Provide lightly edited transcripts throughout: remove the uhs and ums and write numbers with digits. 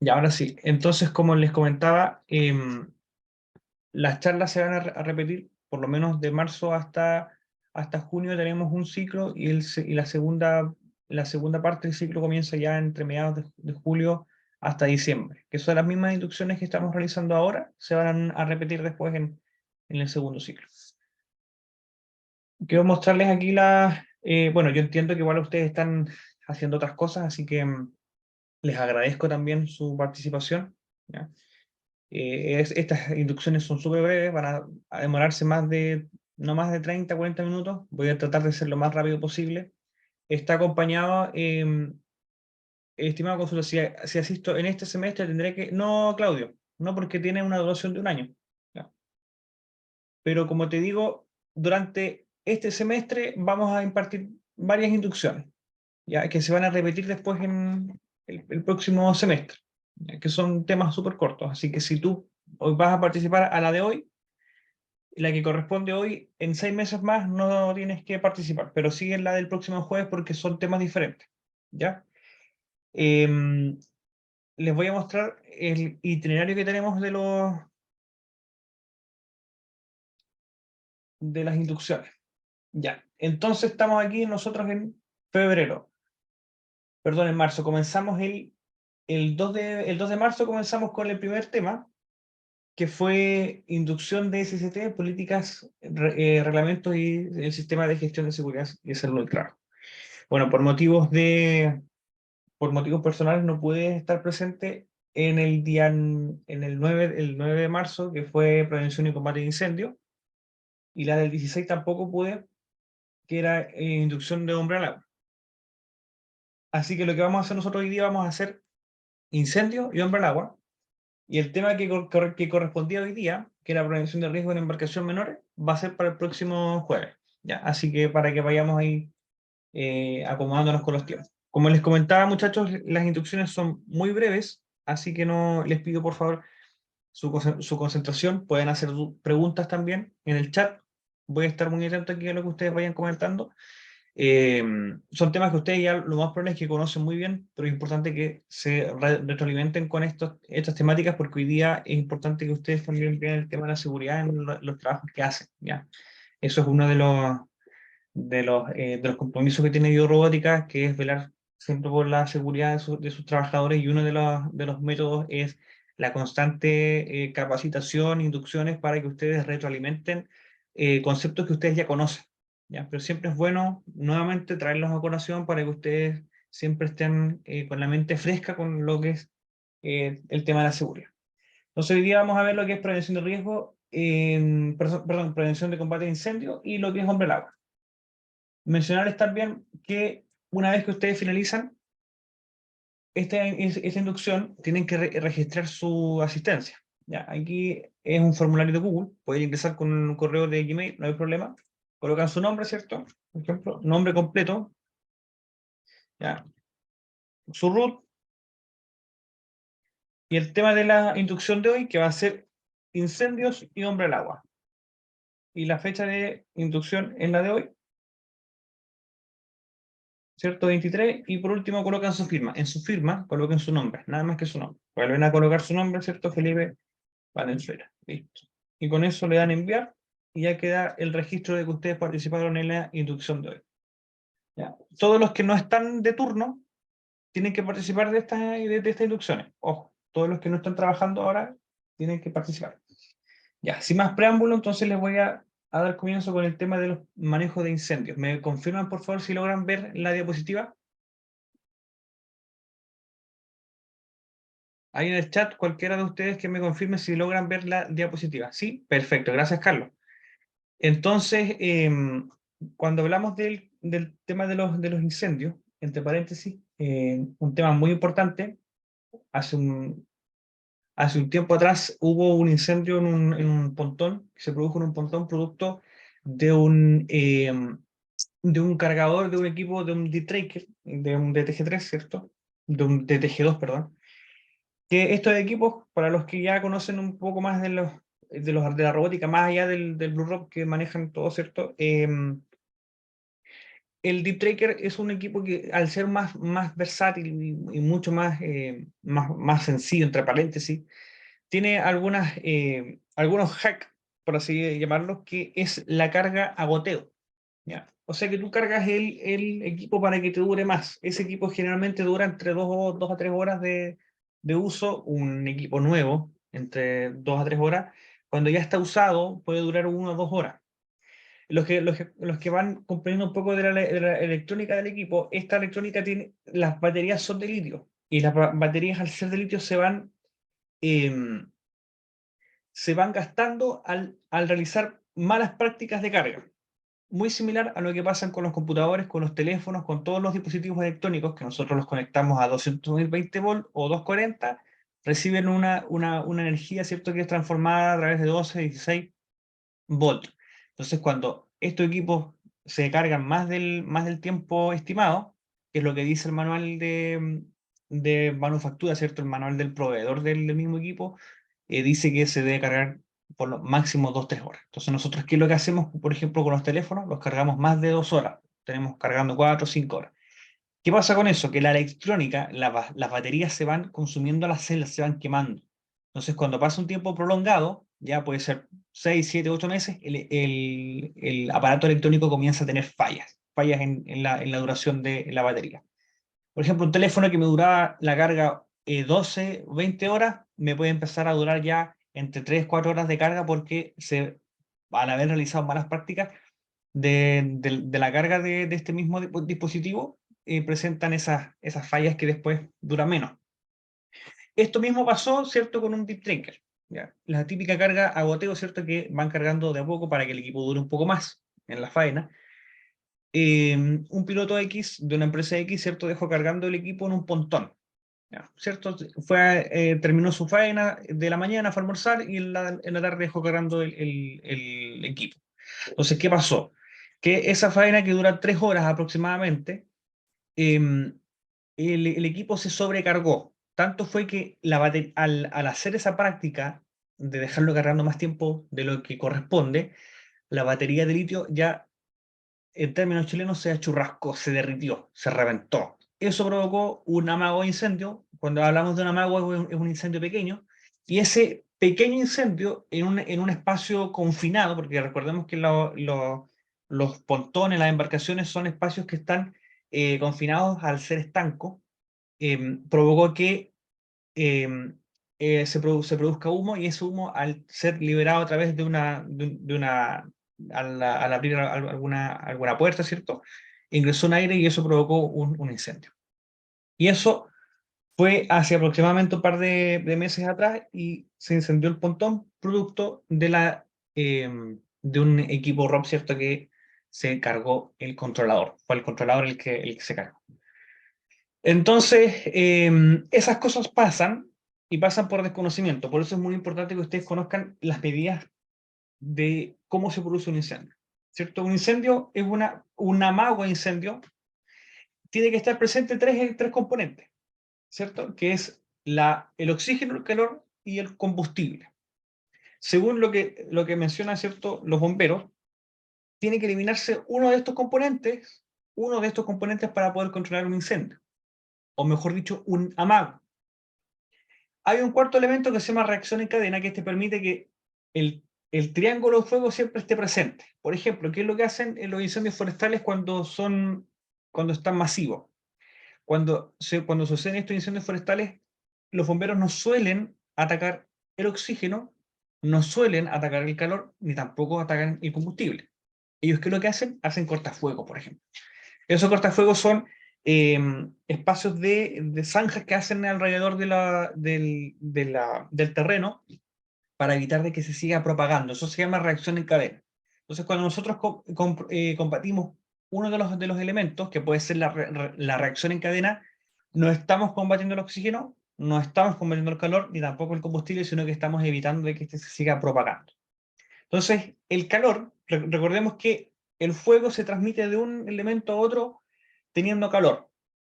Y ahora sí, entonces como les comentaba, las charlas se van a repetir, por lo menos de marzo hasta junio tenemos un ciclo y la segunda parte del ciclo comienza ya entre mediados de julio hasta diciembre, que son las mismas inducciones que estamos realizando ahora, se van a repetir después en el segundo ciclo. Quiero mostrarles aquí bueno, yo entiendo que igual ustedes están haciendo otras cosas, así que les agradezco también su participación, ¿ya? Estas inducciones son súper breves, van a demorarse no más de 30, 40 minutos. Voy a tratar de ser lo más rápido posible. Está acompañado, estimado consultor, si asisto en este semestre tendré que... No, Claudio, no porque tiene una duración de un año. ¿Ya? Pero como te digo, durante este semestre vamos a impartir varias inducciones, ya que se van a repetir después en el próximo semestre, ya que son temas súper cortos. Así que si tú hoy vas a participar a la de hoy, la que corresponde hoy, en 6 meses más no tienes que participar, pero sí en la del próximo jueves porque son temas diferentes, ¿ya? Em, Les voy a mostrar el itinerario que tenemos de las inducciones, ¿ya? Entonces estamos aquí nosotros en febrero, perdón, en marzo. Comenzamos el 2 de marzo comenzamos con el primer tema, que fue inducción de SCT, políticas, reglamentos y el sistema de gestión de seguridad y salud del trabajo. Bueno, por motivos personales no pude estar presente en el 9 de marzo, que fue prevención y combate de incendios, y la del 16 tampoco pude, que era inducción de hombre al agua. Así que lo que vamos a hacer nosotros hoy día, vamos a hacer incendio y hombre al agua, y el tema que correspondía hoy día, que era prevención de riesgo en embarcación menores, va a ser para el próximo jueves, ¿ya? Así que para que vayamos ahí acomodándonos con los tiempos. Como les comentaba, muchachos, las instrucciones son muy breves, así que no les pido por favor su concentración. Pueden hacer preguntas también en el chat. Voy a estar muy atento aquí a lo que ustedes vayan comentando. Eh, Son temas que ustedes ya lo más probable es que conocen muy bien, pero es importante que se retroalimenten con estas temáticas porque hoy día es importante que ustedes también vean el tema de la seguridad en los trabajos que hacen, ¿ya? Eso es uno de los compromisos que tiene Biorrobótica, que es velar siempre por la seguridad de sus trabajadores, y uno de los métodos es la constante capacitación, inducciones para que ustedes retroalimenten conceptos que ustedes ya conocen, ¿ya? Pero siempre es bueno nuevamente traerlos a colación para que ustedes siempre estén con la mente fresca con lo que es el tema de la seguridad. Entonces hoy día vamos a ver lo que es prevención de riesgo, perdón, prevención de combate de incendio y lo que es hombre al agua. Mencionarles también que una vez que ustedes finalizan esta inducción, tienen que registrar su asistencia. ¿Ya? Aquí es un formulario de Google, pueden ingresar con un correo de Gmail, no hay problema. Colocan su nombre, ¿cierto? Por ejemplo, nombre completo, ¿ya? Su root, y el tema de la inducción de hoy, que va a ser incendios y hombre al agua. Y la fecha de inducción es la de hoy, ¿cierto? 23, y por último colocan su firma. En su firma coloquen su nombre, nada más que su nombre. Vuelven a colocar su nombre, ¿cierto? Felipe Valenzuela. Listo. Y con eso le dan a enviar y ya queda el registro de que ustedes participaron en la inducción de hoy. ¿Ya? Todos los que no están de turno tienen que participar de estas inducciones. Ojo, todos los que no están trabajando ahora tienen que participar. Ya, sin más preámbulo, entonces les voy a dar comienzo con el tema de los manejos de incendios. ¿Me confirman, por favor, si logran ver la diapositiva? Ahí en el chat, cualquiera de ustedes que me confirme si logran ver la diapositiva. Sí, perfecto, gracias, Carlos. Entonces, cuando hablamos del tema de los incendios, entre paréntesis, un tema muy importante, hace un tiempo atrás hubo un incendio en un pontón, que se produjo en un pontón producto de un cargador de un equipo, de un D-Tracker, de un DTG3, ¿cierto? De un DTG2, perdón. Que estos equipos, para los que ya conocen un poco más de la robótica, más allá del Blue Rock que manejan todo, ¿cierto? el Deep Tracker es un equipo que, al ser más versátil y mucho más sencillo, entre paréntesis, tiene algunos hacks, por así llamarlos, que es la carga a goteo. ¿Ya? O sea que tú cargas el equipo para que te dure más. Ese equipo generalmente dura entre 2 a 3 horas de uso. Un equipo nuevo, entre 2 a 3 horas. Cuando ya está usado, puede durar 1 o 2 horas. Los que van comprendiendo un poco de la electrónica del equipo, esta electrónica tiene, las baterías son de litio. Y las baterías, al ser de litio, em, se van gastando al realizar malas prácticas de carga. Muy similar a lo que pasa con los computadores, con los teléfonos, con todos los dispositivos electrónicos que nosotros los conectamos a 220 volt o 240, reciben una energía, ¿cierto?, que es transformada a través de 12, 16 volt. Entonces, cuando estos equipos se cargan más del tiempo estimado, que es lo que dice el manual de manufactura, ¿cierto?, el manual del proveedor del mismo equipo, dice que se debe cargar por lo máximo 2 3 horas. Entonces nosotros, ¿qué es lo que hacemos? Por ejemplo, con los teléfonos, los cargamos más de 2 horas. Tenemos cargando 4 o 5 horas. ¿Qué pasa con eso? Que la electrónica, las baterías se van consumiendo, las celdas se van quemando. Entonces, cuando pasa un tiempo prolongado, ya puede ser 6 7 8 meses, el aparato electrónico comienza a tener fallas en la duración de la batería. Por ejemplo, un teléfono que me duraba la carga 12, 20 horas, me puede empezar a durar ya entre 3, 4 horas de carga porque al haber realizado malas prácticas de la carga de este mismo dispositivo, presentan esas fallas que después duran menos. Esto mismo pasó, ¿cierto?, con un Deep Tracker. ¿Ya? La típica carga a goteo, ¿cierto?, que van cargando de a poco para que el equipo dure un poco más en la faena. Un piloto X de una empresa X, ¿cierto?, dejó cargando el equipo en un pontón. ¿Ya? ¿Cierto? Terminó su faena de la mañana, fue a almorzar y en la tarde dejó cargando el equipo. Entonces, ¿qué pasó? Que esa faena, que dura 3 horas aproximadamente, em, el equipo se sobrecargó. Tanto fue que al hacer esa práctica de dejarlo cargando más tiempo de lo que corresponde, la batería de litio ya, en términos chilenos, se achurrascó, se derritió, se reventó. Eso provocó un amago de incendio. Cuando hablamos de un amago, es un incendio pequeño, y ese pequeño incendio en un espacio confinado, porque recordemos que los pontones, las embarcaciones, son espacios que están confinados al ser estancos, provocó que se produzca humo, y ese humo, al ser liberado a través al abrir alguna puerta, ¿cierto?, ingresó un aire y eso provocó un incendio. Y eso fue hace aproximadamente un par de meses atrás, y se incendió el pontón producto de un equipo ROP, ¿cierto?, que se cargó el controlador. Fue el controlador el que se cargó. Entonces, esas cosas pasan, y pasan por desconocimiento. Por eso es muy importante que ustedes conozcan las medidas de cómo se produce un incendio. ¿Cierto? Un incendio es un amago de incendio. Tiene que estar presente tres componentes, ¿cierto? Que es el oxígeno, el calor y el combustible. Según lo que mencionan, ¿cierto?, los bomberos, tiene que eliminarse uno de estos componentes para poder controlar un incendio. O mejor dicho, un amago. Hay un cuarto elemento que se llama reacción en cadena, que te permite que el triángulo de fuego siempre esté presente. Por ejemplo, ¿qué es lo que hacen en los incendios forestales cuando están masivos? Cuando suceden estos incendios forestales, los bomberos no suelen atacar el oxígeno, no suelen atacar el calor, ni tampoco atacan el combustible. Ellos, ¿qué es lo que hacen? Hacen cortafuegos, por ejemplo. Esos cortafuegos son espacios de zanjas que hacen alrededor del terreno para evitar de que se siga propagando. Eso se llama reacción en cadena. Entonces, cuando nosotros combatimos uno de los elementos, que puede ser la reacción en cadena, no estamos combatiendo el oxígeno, no estamos combatiendo el calor, ni tampoco el combustible, sino que estamos evitando de que este se siga propagando. Entonces, el calor, recordemos que el fuego se transmite de un elemento a otro teniendo calor.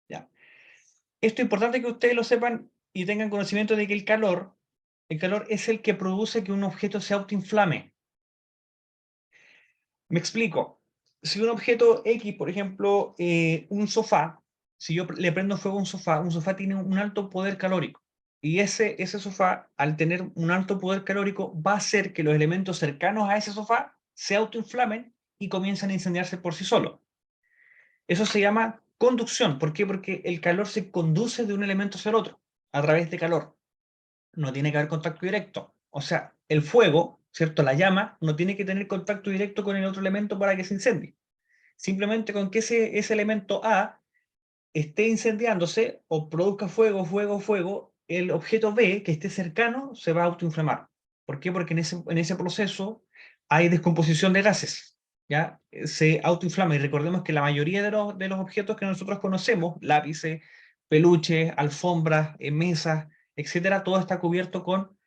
¿Ya? Esto es importante que ustedes lo sepan y tengan conocimiento de que el calor es el que produce que un objeto se autoinflame. Me explico. si un objeto X, por ejemplo, un sofá, si yo le prendo fuego a un sofá tiene un alto poder calórico. Y ese sofá, al tener un alto poder calórico, va a hacer que los elementos cercanos a ese sofá se autoinflamen y comiencen a incendiarse por sí solos. Eso se llama conducción. ¿Por qué? Porque el calor se conduce de un elemento hacia el otro, a través de calor. No tiene que haber contacto directo. O sea, el fuego, ¿cierto? La llama no tiene que tener contacto directo con el otro elemento para que se incendie. Simplemente con que ese elemento A esté incendiándose o produzca fuego, fuego, fuego, el objeto B que esté cercano se va a autoinflamar. ¿Por qué? Porque en ese proceso hay descomposición de gases, ¿ya? Se autoinflama y recordemos que la mayoría de los objetos que nosotros conocemos, lápices, peluches, alfombras, mesas, etcétera, todo está cubierto con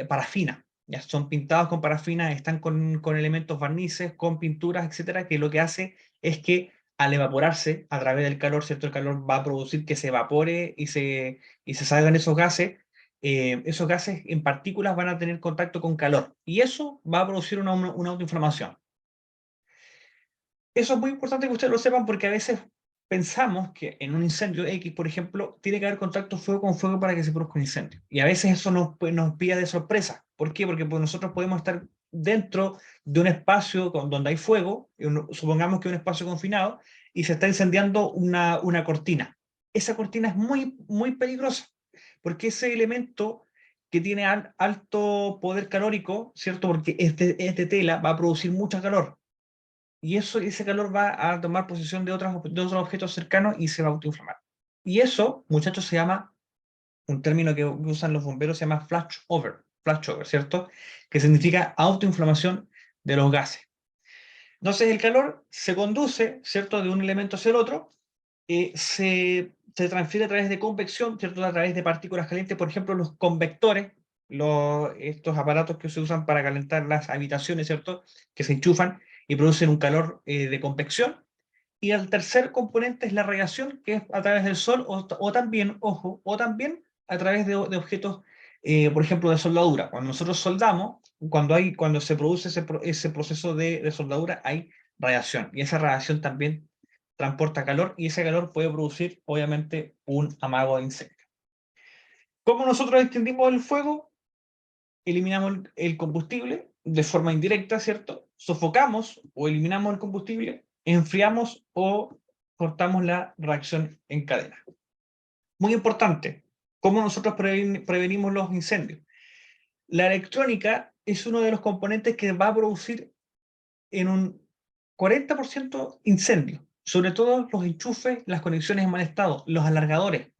parafina. Ya son pintados con parafina, están con elementos barnices, con pinturas, etcétera, que lo que hace es que al evaporarse a través del calor, ¿cierto? El calor va a producir que se evapore y se salgan esos gases en partículas van a tener contacto con calor y eso va a producir una autoinflamación. Eso es muy importante que ustedes lo sepan porque a veces pensamos que en un incendio X, por ejemplo, tiene que haber contacto fuego con fuego para que se produzca un incendio. Y a veces eso nos pilla de sorpresa. ¿Por qué? Porque pues, nosotros podemos estar dentro de un espacio donde hay fuego, supongamos que es un espacio confinado, y se está incendiando una cortina. Esa cortina es muy, muy peligrosa, porque ese elemento que tiene alto poder calórico, ¿cierto? Porque este tela va a producir mucho calor y ese calor va a tomar posesión de otros objetos cercanos y se va a autoinflamar. Y eso, muchachos, se llama, un término que usan los bomberos, se llama flash over, ¿cierto? Que significa autoinflamación de los gases. Entonces el calor se conduce, ¿cierto?, de un elemento hacia el otro, se transfiere a través de convección, ¿cierto?, a través de partículas calientes, por ejemplo, los convectores, estos aparatos que se usan para calentar las habitaciones, ¿cierto?, que se enchufan y producen un calor de convección. Y el tercer componente es la radiación, que es a través del sol o también, ojo, o también a través de objetos, por ejemplo, de soldadura. Cuando nosotros soldamos, cuando se produce ese proceso de soldadura, hay radiación. Y esa radiación también transporta calor y ese calor puede producir, obviamente, un amago de incendio. ¿Cómo nosotros extinguimos el fuego? Eliminamos el combustible de forma indirecta, ¿cierto? Sofocamos o eliminamos el combustible, enfriamos o cortamos la reacción en cadena. Muy importante, ¿cómo nosotros prevenimos los incendios? La electrónica es uno de los componentes que va a producir en un 40% incendio, sobre todo los enchufes, las conexiones en mal estado, los alargadores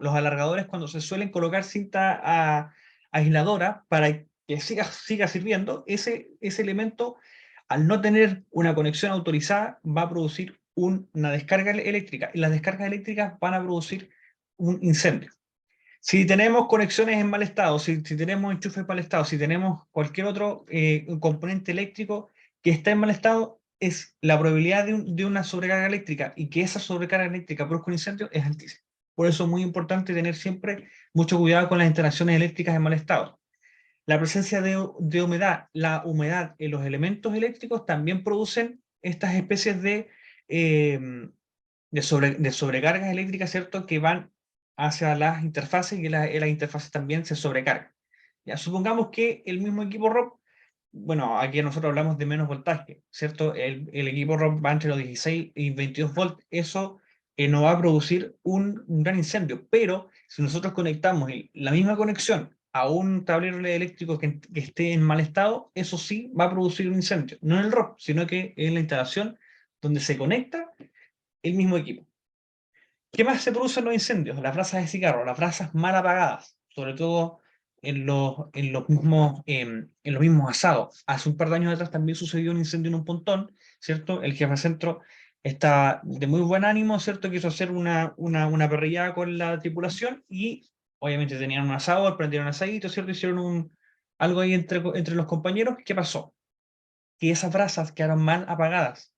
cuando se suelen colocar cinta aisladora para que siga sirviendo, ese elemento, al no tener una conexión autorizada, va a producir una descarga eléctrica y las descargas eléctricas van a producir un incendio. Si tenemos conexiones en mal estado, si tenemos enchufes en mal estado, si tenemos cualquier otro componente eléctrico que está en mal estado, la probabilidad de una sobrecarga eléctrica y que esa sobrecarga eléctrica produzca un incendio es altísima. Por eso es muy importante tener siempre mucho cuidado con las instalaciones eléctricas en mal estado. La presencia de humedad, la humedad en los elementos eléctricos también producen estas especies eh, de sobrecargas eléctricas, ¿cierto? Que van hacia las interfaces y las interfaces también se sobrecargan. Ya, supongamos que el mismo equipo ROP, bueno, aquí nosotros hablamos de menos voltaje, ¿cierto? El equipo ROP va entre los 16 y 22 volts, eso no va a producir un gran incendio, pero si nosotros conectamos la misma conexión a un tablero eléctrico que esté en mal estado, eso sí va a producir un incendio, no en el ROP, sino que en la instalación donde se conecta el mismo equipo. ¿Qué más se producen los incendios? Las brasas de cigarro, las brasas mal apagadas, sobre todo en los mismos asados. Hace un par de años atrás también sucedió un incendio en un pontón, ¿cierto? El jefe de centro está de muy buen ánimo, ¿cierto? Quiso hacer una parrillada con la tripulación y obviamente tenían un asador, prendieron asadito, ¿cierto? Hicieron algo ahí entre los compañeros. ¿Qué pasó? Que esas brasas quedaron mal apagadas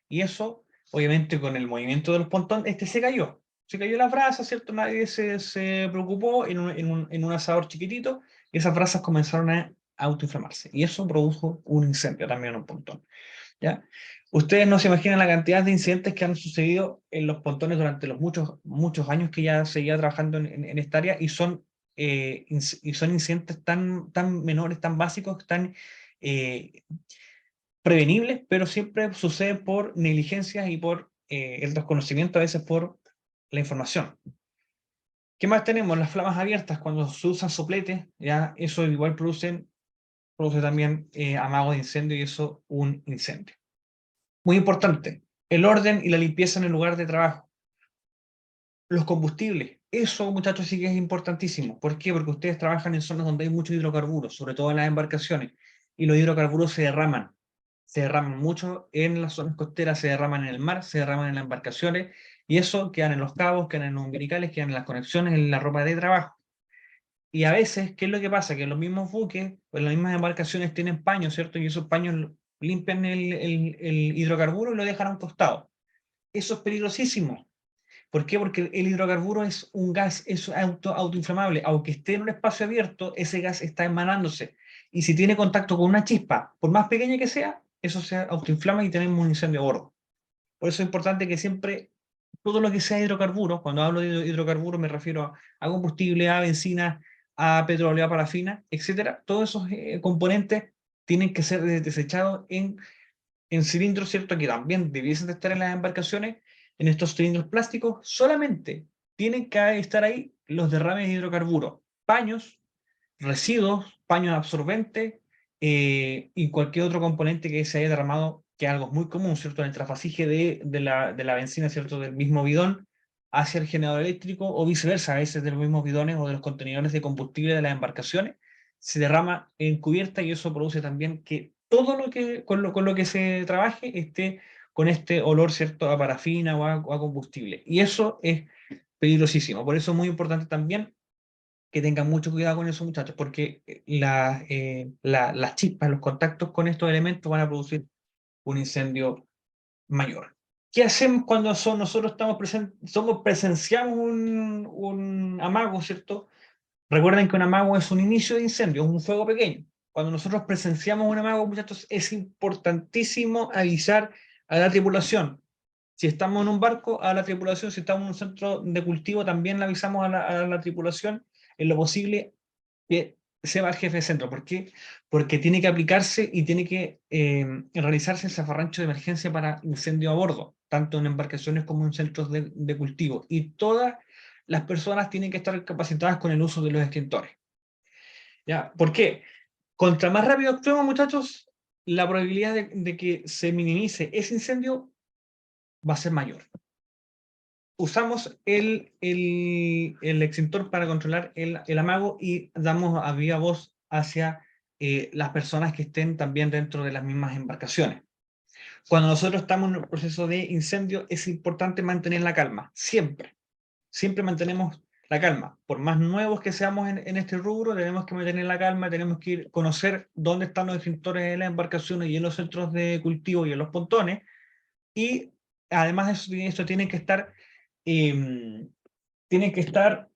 y eso, obviamente, con el movimiento de los pontones, se cayó. Se cayó las brasas, ¿cierto? Nadie se preocupó en un asador chiquitito y esas brasas comenzaron a autoinflamarse. Y eso produjo un incendio también en un pontón. ¿Ya? Ustedes no se imaginan la cantidad de incidentes que han sucedido en los pontones durante los muchos años que ya seguía trabajando en esta área, y son incidentes tan menores, tan básicos, tan eh, prevenibles, pero siempre suceden por negligencias y por el desconocimiento, a veces por la información. ¿Qué más tenemos? Las flamas abiertas, cuando se usan sopletes, ya eso igual produce también amago de incendio, y eso un incendio. Muy importante, el orden y la limpieza en el lugar de trabajo. Los combustibles, eso, muchachos, sí que es importantísimo. ¿Por qué? Porque ustedes trabajan en zonas donde hay muchos hidrocarburos, sobre todo en las embarcaciones, y los hidrocarburos se derraman mucho en las zonas costeras, se derraman en el mar, se derraman en las embarcaciones, y eso quedan en los cabos, quedan en los umbilicales, quedan en las conexiones, en la ropa de trabajo. Y a veces, ¿qué es lo que pasa? Que los mismos buques o las mismas embarcaciones tienen paños, ¿cierto? Y esos paños limpian el hidrocarburo y lo dejan a un costado. Eso es peligrosísimo. ¿Por qué? Porque el hidrocarburo es un gas, es autoinflamable. Aunque esté en un espacio abierto, ese gas está emanándose. Y si tiene contacto con una chispa, por más pequeña que sea, eso se autoinflama y tenemos un incendio a bordo. Por eso es importante que siempre todo lo que sea hidrocarburos, cuando hablo de hidrocarburos me refiero a combustible, a benzina, a petróleo, a parafina, etcétera. Todos esos componentes tienen que ser desechados en cilindros, ¿cierto? Que también debiesen de estar en las embarcaciones, en estos cilindros plásticos. Solamente tienen que estar ahí los derrames de hidrocarburos, paños, residuos, paños absorbentes, y cualquier otro componente que se haya derramado, que es algo muy común, ¿cierto? En el trasvasije de la benzina, ¿cierto? Del mismo bidón hacia el generador eléctrico, o viceversa, a veces de los mismos bidones o de los contenedores de combustible de las embarcaciones, se derrama en cubierta, y eso produce también que todo lo que, con lo que se trabaje esté con este olor, ¿cierto? A parafina o a combustible. Y eso es peligrosísimo. Por eso es muy importante también que tengan mucho cuidado con eso, muchachos, porque las chispas, los contactos con estos elementos van a producir un incendio mayor. ¿Qué hacemos cuando nosotros presenciamos un amago, ¿cierto? Recuerden que un amago es un inicio de incendio, es un fuego pequeño. Cuando nosotros presenciamos un amago, muchachos, es importantísimo avisar a la tripulación. Si estamos en un barco, a la tripulación; si estamos en un centro de cultivo, también le avisamos a la tripulación en lo posible que se va el jefe de centro. ¿Por qué? Porque tiene que aplicarse y tiene que realizarse el zafarrancho de emergencia para incendio a bordo, tanto en embarcaciones como en centros de cultivo. Y todas las personas tienen que estar capacitadas con el uso de los extintores. ¿Ya? ¿Por qué? Contra más rápido actuemos, muchachos, la probabilidad de que se minimice ese incendio va a ser mayor. Usamos el extintor para controlar el amago, y damos a viva voz hacia las personas que estén también dentro de las mismas embarcaciones. Cuando nosotros estamos en un proceso de incendio, es importante mantener la calma, siempre. Siempre mantenemos la calma. Por más nuevos que seamos en este rubro, tenemos que mantener la calma, tenemos que conocer dónde están los extintores en las embarcaciones y en los centros de cultivo y en los pontones, y además de eso, esto eh, tienen que estar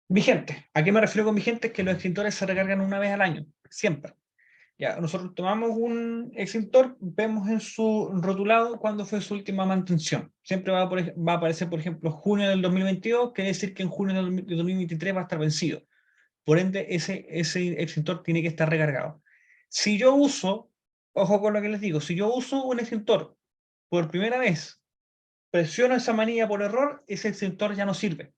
vigentes. ¿A qué me refiero con vigentes? Que los extintores se recargan una vez al año, siempre. Ya, nosotros tomamos un extintor, vemos en su rotulado cuándo fue su última mantención. Siempre va a aparecer, por ejemplo, junio del 2022, quiere decir que en junio del 2023 va a estar vencido. Por ende, ese extintor tiene que estar recargado. Si yo uso, ojo con lo que les digo, si yo uso un extintor por primera vez, presiono esa manilla por error, ese extintor ya no sirve.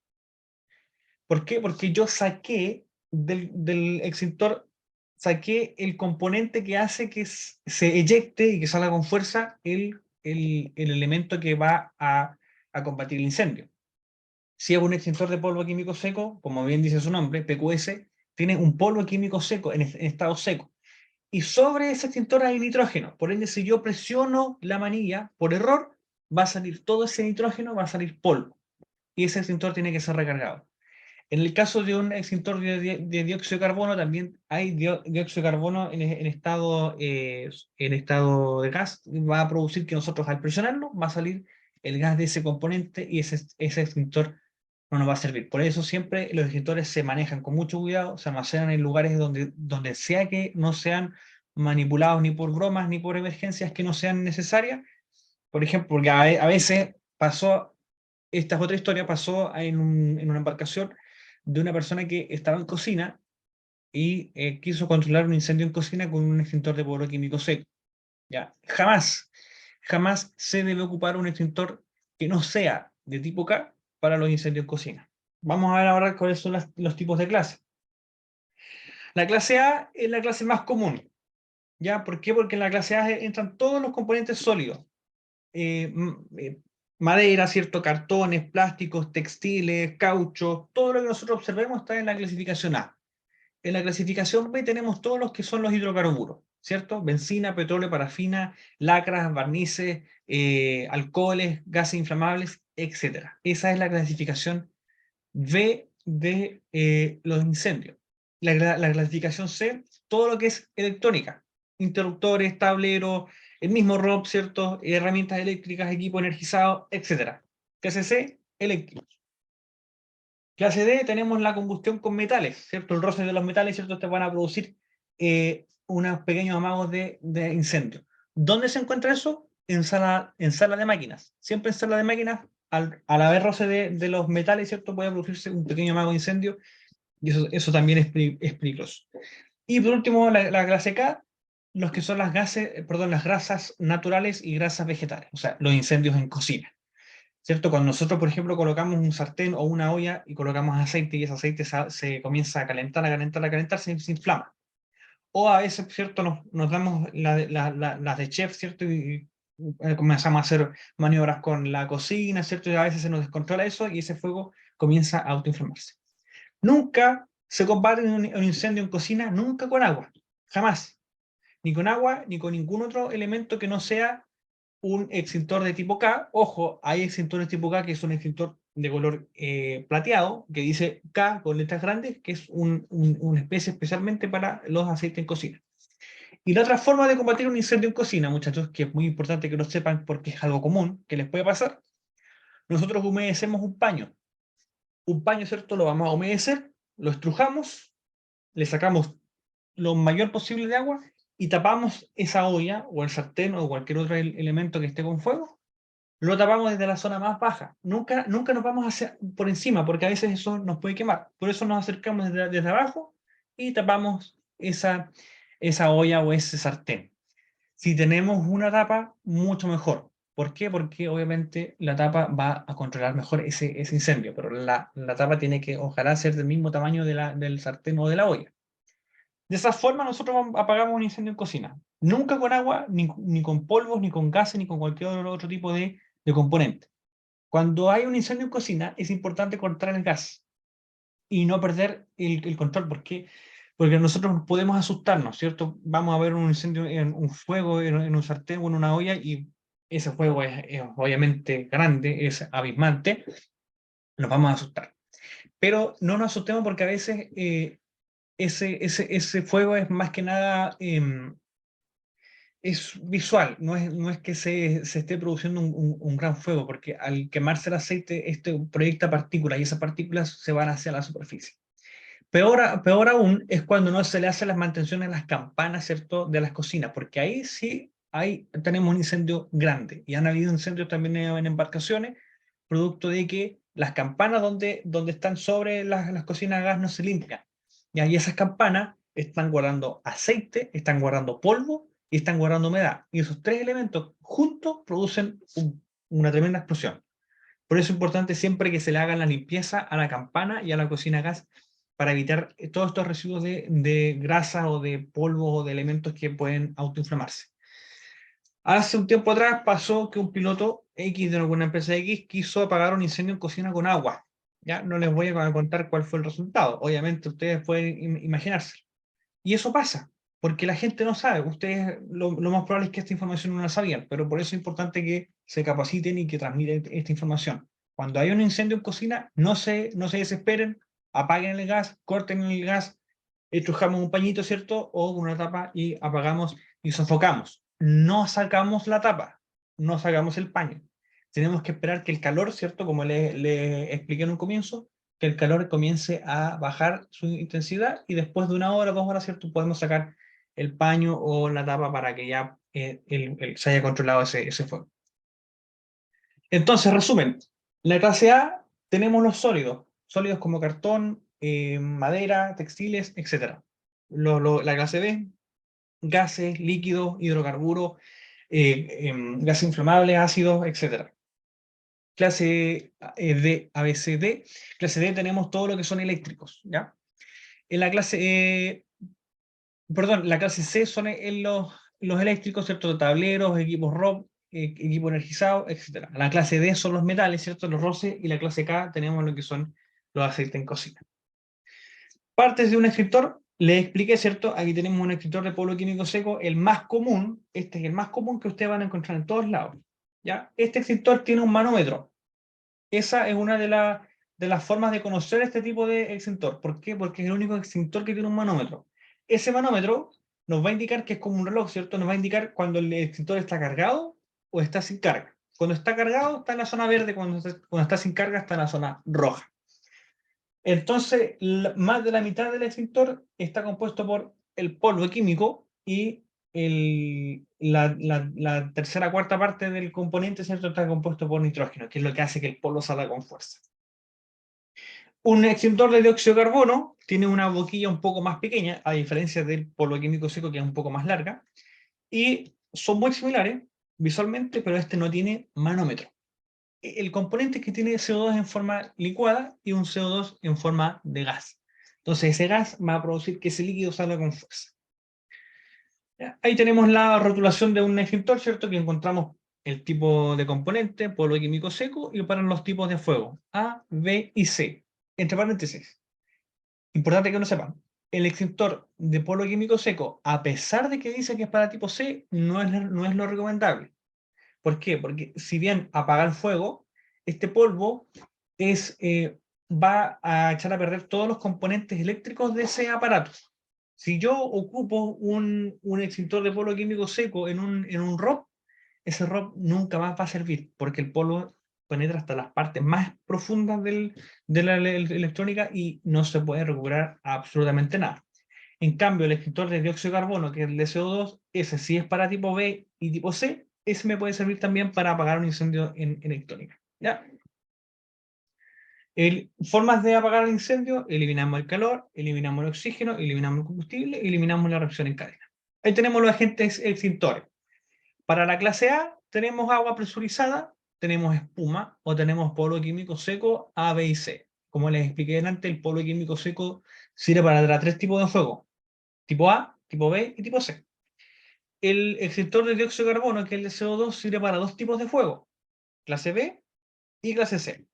¿Por qué? Porque yo saqué del extintor, saqué el componente que hace que se eyecte y que salga con fuerza el elemento que va a combatir el incendio. Si es un extintor de polvo químico seco, como bien dice su nombre, PQS, tiene un polvo químico seco, en estado seco. Y sobre ese extintor hay nitrógeno. Por ende, si yo presiono la manilla por error, va a salir todo ese nitrógeno, va a salir polvo. Y ese extintor tiene que ser recargado. En el caso de un extintor de dióxido de carbono, también hay dióxido de carbono en estado de gas. Va a producir que nosotros, al presionarlo, va a salir el gas de ese componente, y ese extintor no nos va a servir. Por eso siempre los extintores se manejan con mucho cuidado, se almacenan en lugares donde sea que no sean manipulados ni por bromas ni por emergencias que no sean necesarias. Por ejemplo, porque a veces pasó, esta es otra historia, pasó en una embarcación de una persona que estaba en cocina y quiso controlar un incendio en cocina con un extintor de polvo químico seco. ¿Ya? Jamás se debe ocupar un extintor que no sea de tipo K para los incendios en cocina. Vamos a ver ahora cuáles son los tipos de clase. La clase A es la clase más común. ¿Ya? ¿Por qué? Porque en la clase A entran todos los componentes sólidos. eh, Madera, ¿cierto? Cartones, plásticos, textiles, caucho, todo lo que nosotros observemos está en la clasificación A. En la clasificación B tenemos todos los que son los hidrocarburos, ¿cierto? Benzina, petróleo, parafina, lacras, barnices, alcoholes, gases inflamables, etcétera. Esa es la clasificación B de los incendios. La clasificación C, todo lo que es electrónica, interruptores, tableros, el mismo ROP, ¿cierto? Herramientas eléctricas, equipo energizado, etcétera. Clase C, eléctrico. Clase D tenemos la combustión con metales, ¿cierto? El roce de los metales, ¿cierto? Te van a producir unos pequeños amagos de incendio. ¿Dónde se encuentra eso? En sala de máquinas. Siempre en sala de máquinas, al haber roce de los metales, ¿cierto? Puede producirse un pequeño amago de incendio y eso también es peligroso. Y por último, la clase K, los que son las gases, perdón, las grasas naturales y grasas vegetales, o sea, los incendios en cocina. ¿Cierto? Cuando nosotros, por ejemplo, colocamos un sartén o una olla y colocamos aceite y ese aceite se comienza a calentar, a calentar, a calentar, se inflama. O a veces, ¿cierto? Nos damos las de chef, ¿cierto? Y comenzamos a hacer maniobras con la cocina, ¿cierto? Y a veces se nos descontrola eso y ese fuego comienza a autoinflamarse. Nunca se combate un incendio en cocina, nunca con agua, jamás. Ni con agua, ni con ningún otro elemento que no sea un extintor de tipo K. Ojo, hay extintores tipo K que es un extintor de color plateado, que dice K con letras grandes, que es una especie especialmente para los aceites en cocina. Y la otra forma de combatir un incendio en cocina, muchachos, que es muy importante que lo sepan porque es algo común que les puede pasar, nosotros humedecemos un paño. Un paño, ¿cierto? Lo vamos a humedecer, lo estrujamos, le sacamos lo mayor posible de agua y tapamos esa olla o el sartén o cualquier otro elemento que esté con fuego, lo tapamos desde la zona más baja. Nunca nos vamos hacia, por encima, porque a veces eso nos puede quemar. Por eso nos acercamos desde abajo y tapamos esa olla o ese sartén. Si tenemos una tapa, mucho mejor. ¿Por qué? Porque obviamente la tapa va a controlar mejor ese incendio, pero la tapa tiene que, ojalá, ser del mismo tamaño del sartén o de la olla. De esa forma nosotros apagamos un incendio en cocina. Nunca con agua, ni con polvos, ni con gases, ni con cualquier otro tipo de componente. Cuando hay un incendio en cocina, es importante cortar el gas y no perder el control. ¿Por qué? Porque nosotros podemos asustarnos, ¿cierto? Vamos a ver un incendio, en un fuego en un sartén o en una olla y ese fuego es obviamente grande, es abismante, nos vamos a asustar. Pero no nos asustemos porque a veces ese fuego es más que nada es visual, no es que se esté produciendo un gran fuego, porque al quemarse el aceite, este proyecta partículas y esas partículas se van hacia la superficie. Peor aún es cuando no se le hacen las mantenciones a las campanas, ¿cierto?, de las cocinas, porque ahí sí tenemos un incendio grande. Y han habido incendios también en embarcaciones, producto de que las campanas donde están sobre las cocinas a gas no se limpian. Y ahí esas campanas están guardando aceite, están guardando polvo y están guardando humedad. Y esos tres elementos juntos producen una tremenda explosión. Por eso es importante siempre que se le haga la limpieza a la campana y a la cocina a gas para evitar todos estos residuos de grasa o de polvo o de elementos que pueden autoinflamarse. Hace un tiempo atrás pasó que un piloto X de alguna empresa X quiso apagar un incendio en cocina con agua. Ya no les voy a contar cuál fue el resultado. Obviamente ustedes pueden imaginarse. Y eso pasa, porque la gente no sabe. Ustedes lo más probable es que esta información no la sabían, pero por eso es importante que se capaciten y que transmiten esta información. Cuando hay un incendio en cocina, no se desesperen, apaguen el gas, corten el gas, estrujamos un pañito, ¿cierto? O una tapa y apagamos y sofocamos. No sacamos la tapa, no sacamos el paño. Tenemos que esperar que el calor, ¿cierto? Como le expliqué en un comienzo, que el calor comience a bajar su intensidad y después de 1 hora, 2 horas, ¿cierto? Podemos sacar el paño o la tapa para que ya se haya controlado ese fuego. Entonces, resumen, la clase A tenemos los sólidos, sólidos como cartón, madera, textiles, etc. La clase B, gases, líquidos, hidrocarburos, gases inflamables, ácidos, etc. Clase D, A, B, C, D. Clase D tenemos todo lo que son eléctricos, ¿ya? En la clase, perdón, la clase C son los eléctricos, ¿cierto? Tableros, equipos ROP, equipo energizado, etc. La clase D son los metales, ¿cierto? Los roces, y la clase K tenemos lo que son los aceites en cocina. Partes de un extintor, les expliqué, ¿cierto? Aquí tenemos un extintor de polvo químico seco, el más común, este es el más común que ustedes van a encontrar en todos lados, ¿ya? Este extintor tiene un manómetro. Esa es una de las formas de conocer este tipo de extintor. ¿Por qué? Porque es el único extintor que tiene un manómetro. Ese manómetro nos va a indicar que es como un reloj, ¿cierto? Nos va a indicar cuando el extintor está cargado o está sin carga. Cuando está cargado está en la zona verde, cuando está sin carga está en la zona roja. Entonces, más de la mitad del extintor está compuesto por el polvo químico y la tercera cuarta parte del componente, ¿cierto?, está compuesto por nitrógeno, que es lo que hace que el polvo salga con fuerza. Un extintor de dióxido de carbono tiene una boquilla un poco más pequeña, a diferencia del polvo químico seco, que es un poco más larga, y son muy similares visualmente, pero este no tiene manómetro. El componente es que tiene CO2 en forma licuada y un CO2 en forma de gas. Entonces ese gas va a producir que ese líquido salga con fuerza. ¿Ya? Ahí tenemos la rotulación de un extintor, ¿cierto? Que encontramos el tipo de componente, polvo químico seco, y para los tipos de fuego, A, B y C. Entre paréntesis, importante que no sepan, el extintor de polvo químico seco, a pesar de que dice que es para tipo C, no es lo recomendable. ¿Por qué? Porque si bien apaga el fuego, este polvo va a echar a perder todos los componentes eléctricos de ese aparato. Si yo ocupo un extintor de polvo químico seco en un ROP, ese ROP nunca más va a servir, porque el polvo penetra hasta las partes más profundas de la electrónica y no se puede recuperar absolutamente nada. En cambio, el extintor de dióxido de carbono, que es el de CO2, ese sí es para tipo B y tipo C, ese me puede servir también para apagar un incendio en electrónica. ¿Ya? Formas de apagar el incendio: eliminamos el calor, eliminamos el oxígeno, eliminamos el combustible, eliminamos la reacción en cadena. Ahí tenemos los agentes extintores. Para la clase A tenemos agua presurizada, tenemos espuma o tenemos polvo químico seco A, B y C. Como les expliqué antes, el polvo químico seco sirve para tres tipos de fuego: tipo A, tipo B y tipo C. El extintor de dióxido de carbono, que es el de CO2, sirve para dos tipos de fuego: clase B y clase C.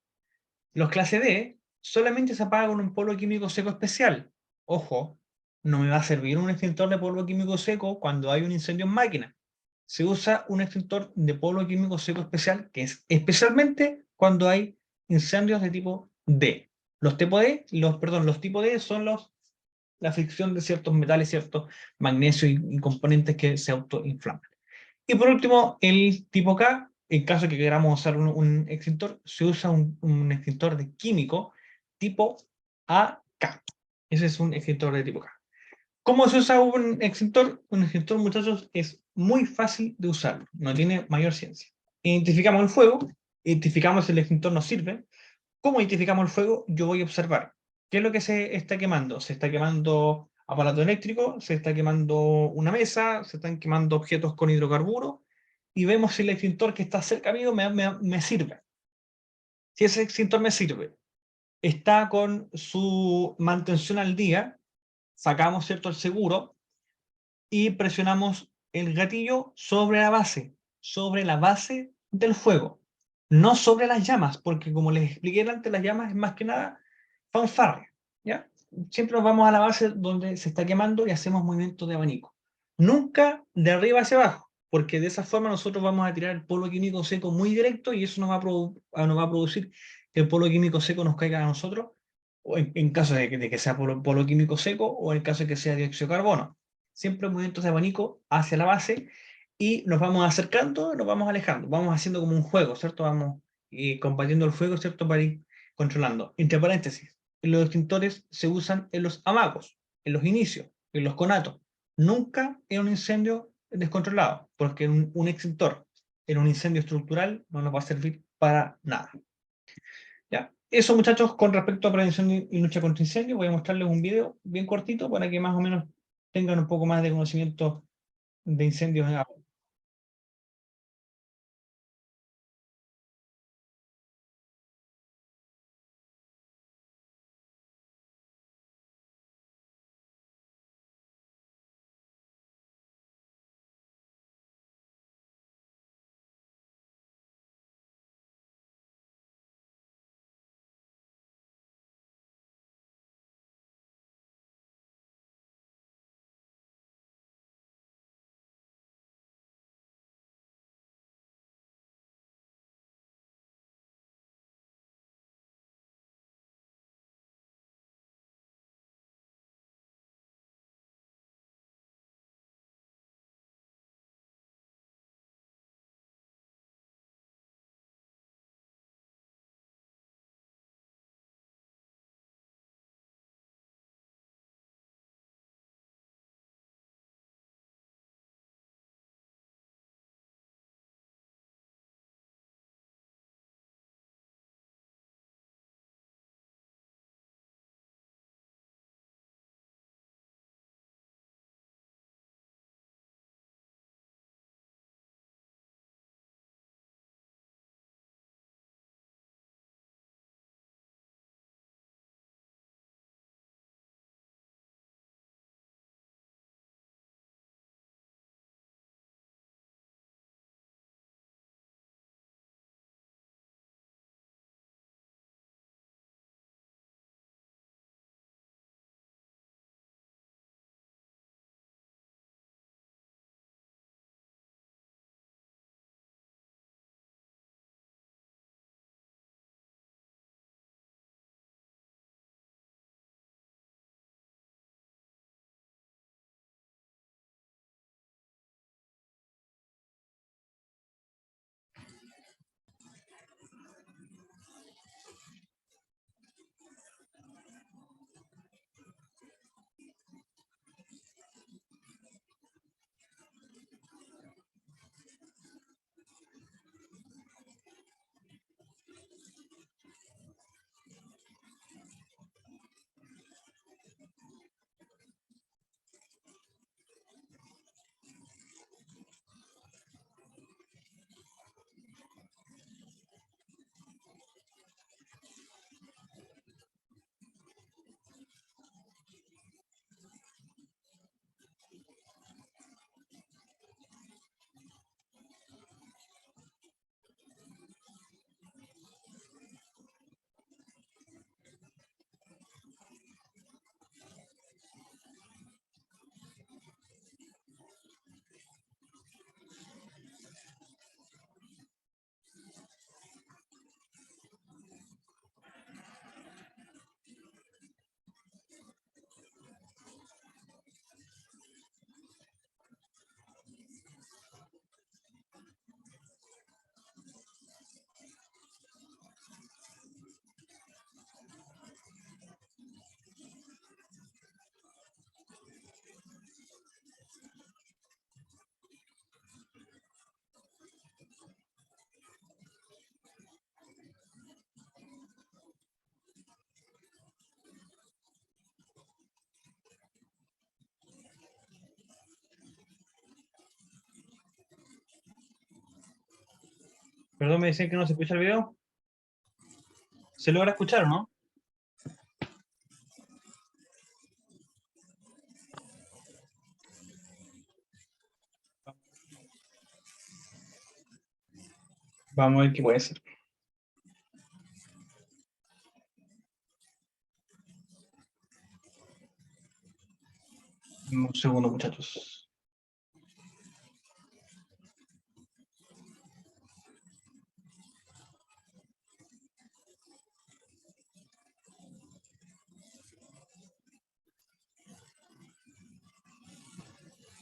Los clase D solamente se apagan con un polvo químico seco especial. Ojo, no me va a servir un extintor de polvo químico seco cuando hay un incendio en máquina. Se usa un extintor de polvo químico seco especial, que es especialmente cuando hay incendios de tipo D. Los tipos D, los tipos D son la fricción de ciertos metales, ciertos magnesio y componentes que se autoinflaman. Y por último, el tipo K, en caso de que queramos usar un extintor, se usa un extintor de químico tipo AK. Ese es un extintor de tipo K. ¿Cómo se usa un extintor? Un extintor, muchachos, es muy fácil de usar, no tiene mayor ciencia. Identificamos el fuego, identificamos si el extintor nos sirve. ¿Cómo identificamos el fuego? Yo voy a observar. ¿Qué es lo que se está quemando? Se está quemando aparato eléctrico, se está quemando una mesa, se están quemando objetos con hidrocarburos, y vemos si el extintor que está cerca mío me sirve. Si ese extintor me sirve, está con su mantención al día, sacamos, ¿cierto?, el seguro y presionamos el gatillo sobre la base del fuego, no sobre las llamas, porque como les expliqué antes, las llamas es más que nada fanfarria, ¿ya? Siempre nos vamos a la base donde se está quemando y hacemos movimientos de abanico. Nunca de arriba hacia abajo, porque de esa forma nosotros vamos a tirar el polvo químico seco muy directo y eso nos va a producir que el polvo químico seco nos caiga a nosotros, o en caso de que sea polvo químico seco o en caso de que sea dióxido de carbono. Siempre movimientos de abanico hacia la base y nos vamos acercando, nos vamos alejando, vamos haciendo como un juego, ¿cierto? Vamos combatiendo el fuego, ¿cierto? Para ir controlando. Entre paréntesis, los extintores se usan en los amagos, en los inicios, en los conatos. nunca en un incendio descontrolado, porque un extintor en un incendio estructural no nos va a servir para nada. ¿Ya? Eso, muchachos, con respecto a prevención y lucha contra incendios, voy a mostrarles un video bien cortito para que más o menos tengan un poco más de conocimiento de incendios en agua. Perdón, me decían que no se escucha el video. ¿Se logra escuchar o no? Vamos a ver qué puede ser. Un segundo, muchachos.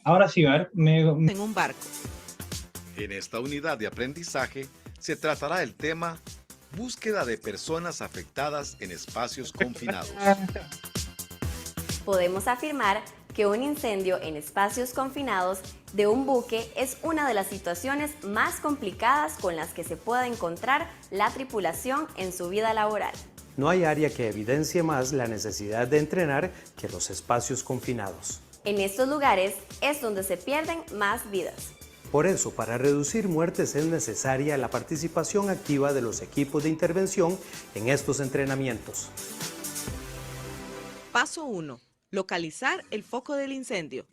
Ahora sí, a ver, En un barco. En esta unidad de aprendizaje se tratará el tema búsqueda de personas afectadas en espacios confinados. Podemos afirmar que un incendio en espacios confinados de un buque es una de las situaciones más complicadas con las que se puede encontrar la tripulación en su vida laboral. No hay área que evidencie más la necesidad de entrenar que los espacios confinados. En estos lugares es donde se pierden más vidas. Por eso, para reducir muertes es necesaria la participación activa de los equipos de intervención en estos entrenamientos. Paso 1. Localizar el foco del incendio.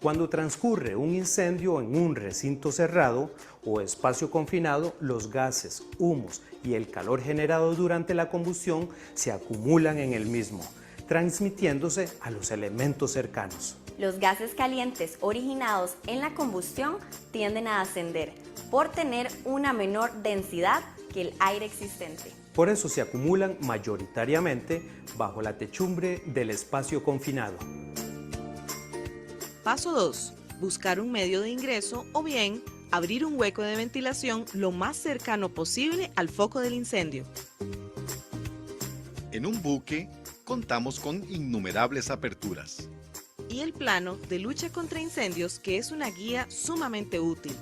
Cuando transcurre un incendio en un recinto cerrado o espacio confinado, los gases, humos y el calor generado durante la combustión se acumulan en el mismo, transmitiéndose a los elementos cercanos. Los gases calientes originados en la combustión tienden a ascender por tener una menor densidad que el aire existente. Por eso se acumulan mayoritariamente bajo la techumbre del espacio confinado. Paso 2. Buscar un medio de ingreso o bien abrir un hueco de ventilación lo más cercano posible al foco del incendio. En un buque contamos con innumerables aperturas. Y el plano de lucha contra incendios, que es una guía sumamente útil.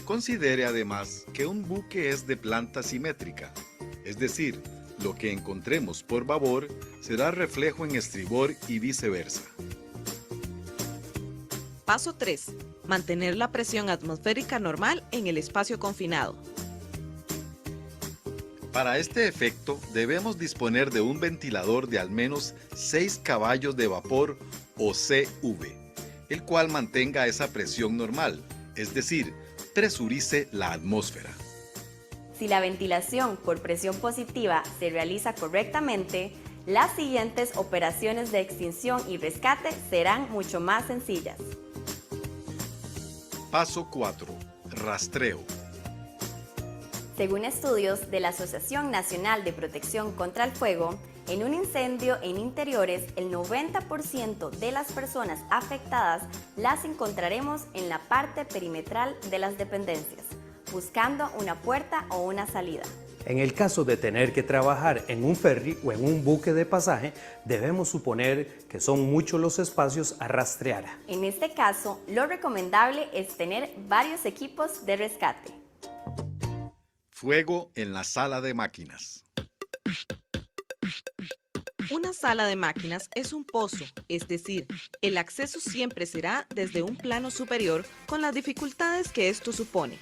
Considere además que un buque es de planta simétrica, es decir, lo que encontremos por babor será reflejo en estribor y viceversa. Paso 3. Mantener la presión atmosférica normal en el espacio confinado. Para este efecto debemos disponer de un ventilador de al menos 6 caballos de vapor o CV, el cual mantenga esa presión normal, es decir, presurice la atmósfera. Si la ventilación por presión positiva se realiza correctamente, las siguientes operaciones de extinción y rescate serán mucho más sencillas. Paso 4. Rastreo. Según estudios de la Asociación Nacional de Protección contra el Fuego, en un incendio en interiores, el 90% de las personas afectadas las encontraremos en la parte perimetral de las dependencias, buscando una puerta o una salida. En el caso de tener que trabajar en un ferry o en un buque de pasaje, debemos suponer que son muchos los espacios a rastrear. En este caso, lo recomendable es tener varios equipos de rescate. Fuego en la sala de máquinas. Una sala de máquinas es un pozo, es decir, el acceso siempre será desde un plano superior con las dificultades que esto supone.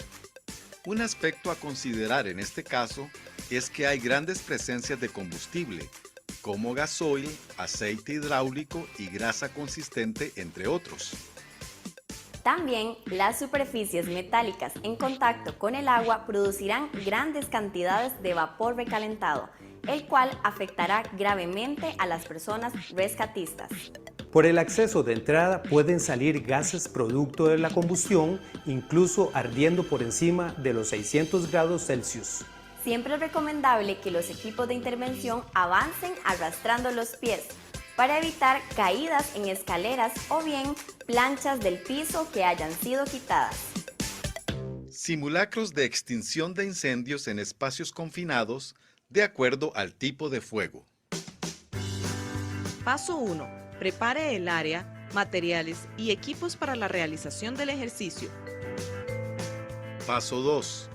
Un aspecto a considerar en este caso es que hay grandes presencias de combustible, como gasoil, aceite hidráulico y grasa consistente, entre otros. También las superficies metálicas en contacto con el agua producirán grandes cantidades de vapor recalentado, el cual afectará gravemente a las personas rescatistas. Por el acceso de entrada pueden salir gases producto de la combustión, incluso ardiendo por encima de los 600 grados Celsius. Siempre es recomendable que los equipos de intervención avancen arrastrando los pies para evitar caídas en escaleras o bien planchas del piso que hayan sido quitadas. Simulacros de extinción de incendios en espacios confinados de acuerdo al tipo de fuego. Paso 1. Prepare el área, materiales y equipos para la realización del ejercicio. Paso 2.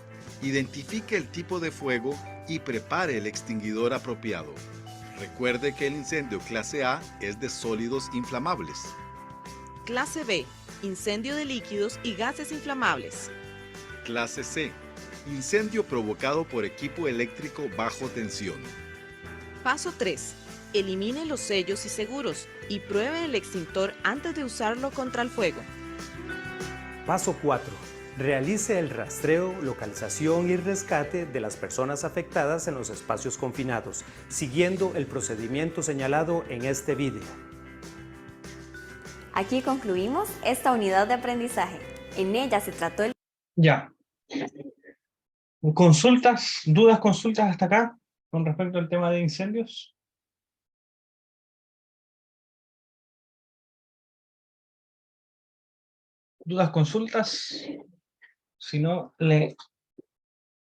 Identifique el tipo de fuego y prepare el extinguidor apropiado. Recuerde que el incendio clase A es de sólidos inflamables. Clase B. Incendio de líquidos y gases inflamables. Clase C. Incendio provocado por equipo eléctrico bajo tensión. Paso 3. Elimine los sellos y seguros y pruebe el extintor antes de usarlo contra el fuego. Paso 4. Realice el rastreo, localización y rescate de las personas afectadas en los espacios confinados, siguiendo el procedimiento señalado en este vídeo. Aquí concluimos esta unidad de aprendizaje. En ella se trató el... Ya. ¿Consultas, dudas, consultas hasta acá con respecto al tema de incendios? ¿Dudas, consultas? Si no,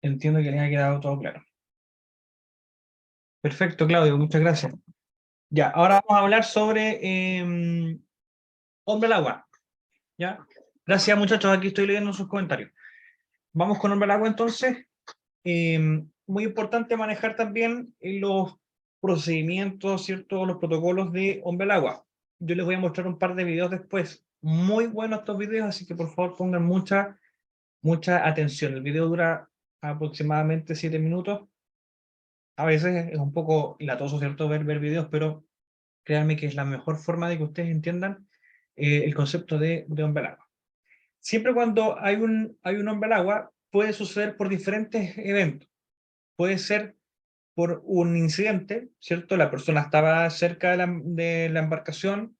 entiendo que le ha quedado todo claro. Perfecto, Claudio, muchas gracias. Ya, ahora vamos a hablar sobre Hombre al Agua. ¿Ya? Gracias, muchachos, aquí estoy leyendo sus comentarios. Vamos con Hombre al Agua, entonces. Muy importante manejar también los procedimientos, ¿cierto? Los protocolos de Hombre al Agua. Yo les voy a mostrar un par de videos después. Muy buenos estos videos, así que por favor pongan mucha atención. El video dura aproximadamente 7 minutos. A veces es un poco latoso, ¿cierto? Ver videos, pero créanme que es la mejor forma de que ustedes entiendan el concepto de Hombre al Agua. Siempre cuando hay un hombre al agua, puede suceder por diferentes eventos. Puede ser por un incidente, ¿cierto? La persona estaba cerca de la embarcación,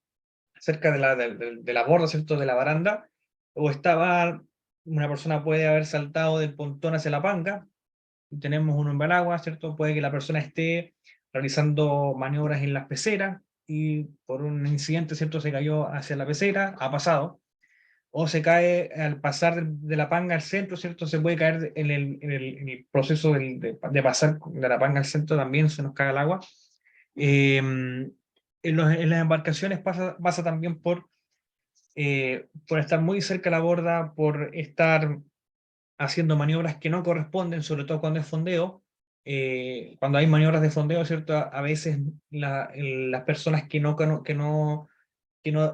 cerca de la borda, ¿cierto? De la baranda, o una persona puede haber saltado del pontón hacia la panga, y tenemos un hombre al agua, ¿cierto? Puede que la persona esté realizando maniobras en las peceras, y por un incidente, ¿cierto? Se cayó hacia la pecera, ha pasado, o se cae al pasar de la panga al centro, ¿cierto? Se puede caer en el proceso de pasar de la panga al centro, también se nos cae el agua. En las embarcaciones pasa también por estar muy cerca de la borda, por estar haciendo maniobras que no corresponden, sobre todo cuando es fondeo. Cuando hay maniobras de fondeo, ¿cierto? A veces las personas que no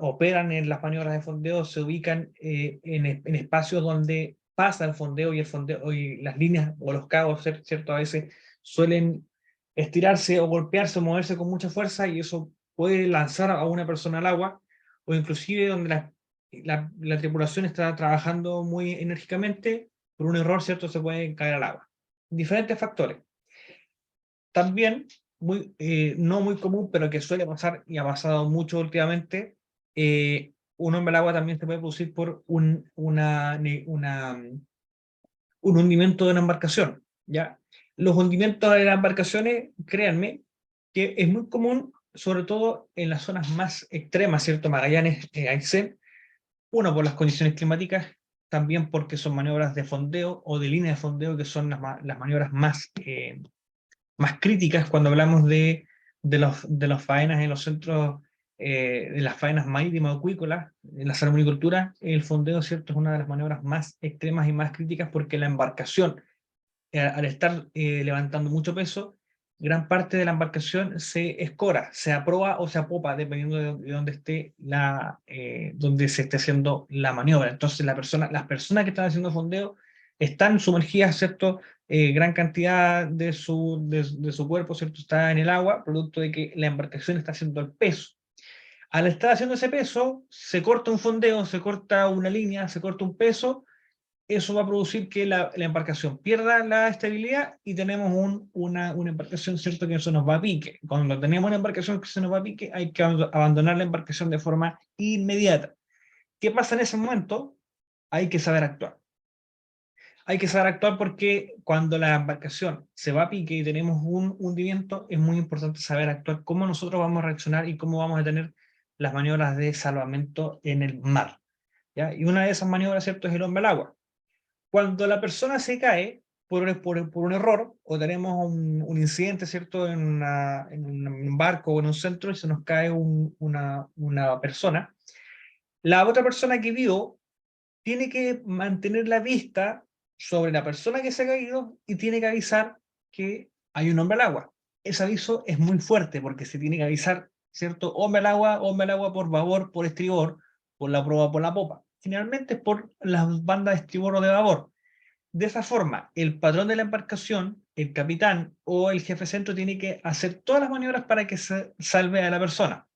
operan en las maniobras de fondeo se ubican en espacios donde pasa el fondeo, y el fondeo y las líneas o los cabos, ¿cierto? A veces suelen estirarse o golpearse o moverse con mucha fuerza, y eso puede lanzar a una persona al agua, o inclusive donde la tripulación está trabajando muy enérgicamente, por un error, ¿cierto? Se puede caer al agua. Diferentes factores. También, no muy común, pero que suele pasar y ha pasado mucho últimamente, un hombre al agua también se puede producir por un hundimiento de una embarcación, ¿ya? Los hundimientos de las embarcaciones, créanme, que es muy común, sobre todo en las zonas más extremas, ¿cierto? Magallanes, Aysén, uno, por las condiciones climáticas, también porque son maniobras de fondeo o de línea de fondeo, que son las maniobras más críticas cuando hablamos de las faenas en los centros, de las faenas marítimas o acuícolas, en la salmonicultura. El fondeo, ¿cierto?, es una de las maniobras más extremas y más críticas, porque la embarcación, al estar levantando mucho peso, gran parte de la embarcación se escora, se aproa o se apopa, dependiendo de dónde esté donde se esté haciendo la maniobra. Entonces las personas que están haciendo fondeo están sumergidas, ¿cierto? Gran cantidad de su cuerpo, ¿cierto?, está en el agua, producto de que la embarcación está haciendo el peso. Al estar haciendo ese peso, se corta un fondeo, se corta una línea, se corta un peso. Eso va a producir que la embarcación pierda la estabilidad, y tenemos una embarcación, ¿cierto?, que eso nos va a pique. Cuando tenemos una embarcación que se nos va a pique, hay que abandonar la embarcación de forma inmediata. ¿Qué pasa en ese momento? Hay que saber actuar. Hay que saber actuar porque cuando la embarcación se va a pique y tenemos un hundimiento, es muy importante saber actuar, cómo nosotros vamos a reaccionar y cómo vamos a tener las maniobras de salvamento en el mar, ¿ya? Y una de esas maniobras, ¿cierto?, es el hombre al agua. Cuando la persona se cae por un error, o tenemos un incidente, ¿cierto?, en un barco o en un centro, y se nos cae una persona, la otra persona que vio tiene que mantener la vista sobre la persona que se ha caído, y tiene que avisar que hay un hombre al agua. Ese aviso es muy fuerte, porque se tiene que avisar, ¿cierto? Hombre al agua, por babor, por estribor, por la proa, por la popa. Generalmente es por las bandas de estribor o de babor. De esa forma, el patrón de la embarcación, el capitán o el jefe centro, tiene que hacer todas las maniobras para que se salve a la persona.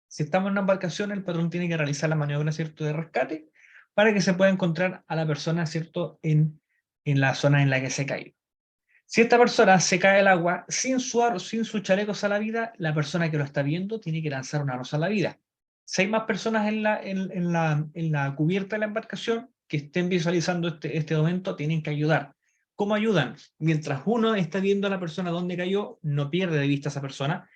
Si estamos en una embarcación, el patrón tiene que realizar la maniobra, ¿cierto?, de rescate, para que se pueda encontrar a la persona, ¿cierto?, en la zona en la que se cae. Si esta persona se cae al agua sin su chaleco salvavidas, la persona que lo está viendo tiene que lanzar una aro salvavidas. Si hay más personas en la cubierta de la embarcación que estén visualizando este momento, tienen que ayudar. ¿Cómo ayudan? Mientras uno está viendo a la persona dónde cayó, no pierde de vista a esa persona.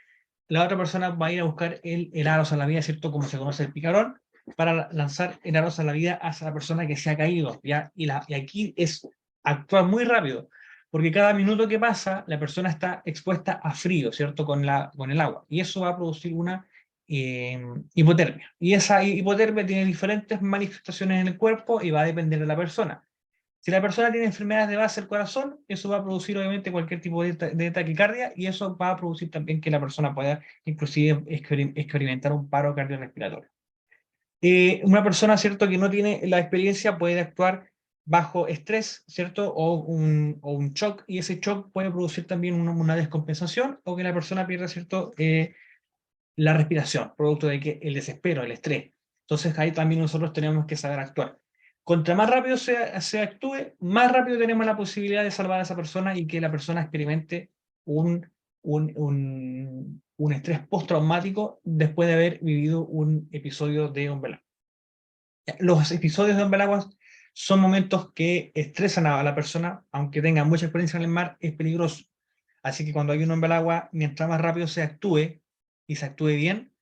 La otra persona va a ir a buscar el aro salvavidas, ¿cierto?, como se conoce el picarón, para lanzar el aro salvavidas hacia la persona que se ha caído, ¿ya? Y aquí es actuar muy rápido, porque cada minuto que pasa, la persona está expuesta a frío, ¿cierto? Con el agua. Y eso va a producir una hipotermia. Y esa hipotermia tiene diferentes manifestaciones en el cuerpo y va a depender de la persona. Si la persona tiene enfermedades de base del corazón, eso va a producir obviamente cualquier tipo de taquicardia y eso va a producir también que la persona pueda inclusive experimentar un paro cardiorrespiratorio. Una persona, ¿cierto?, que no tiene la experiencia puede actuar bajo estrés, ¿cierto?, o un shock, y ese shock puede producir también una descompensación o que la persona pierda, ¿cierto?, la respiración, producto de que el desespero, el estrés. Entonces ahí también nosotros tenemos que saber actuar. Contra más rápido se actúe, más rápido tenemos la posibilidad de salvar a esa persona y que la persona experimente un estrés postraumático después de haber vivido un episodio de Umbrella. Los episodios de Umbrella son momentos que estresan a la persona, aunque tenga mucha experiencia en el mar, es peligroso. Así que cuando hay un Umbrella, mientras más rápido se actúe y se actúe bien,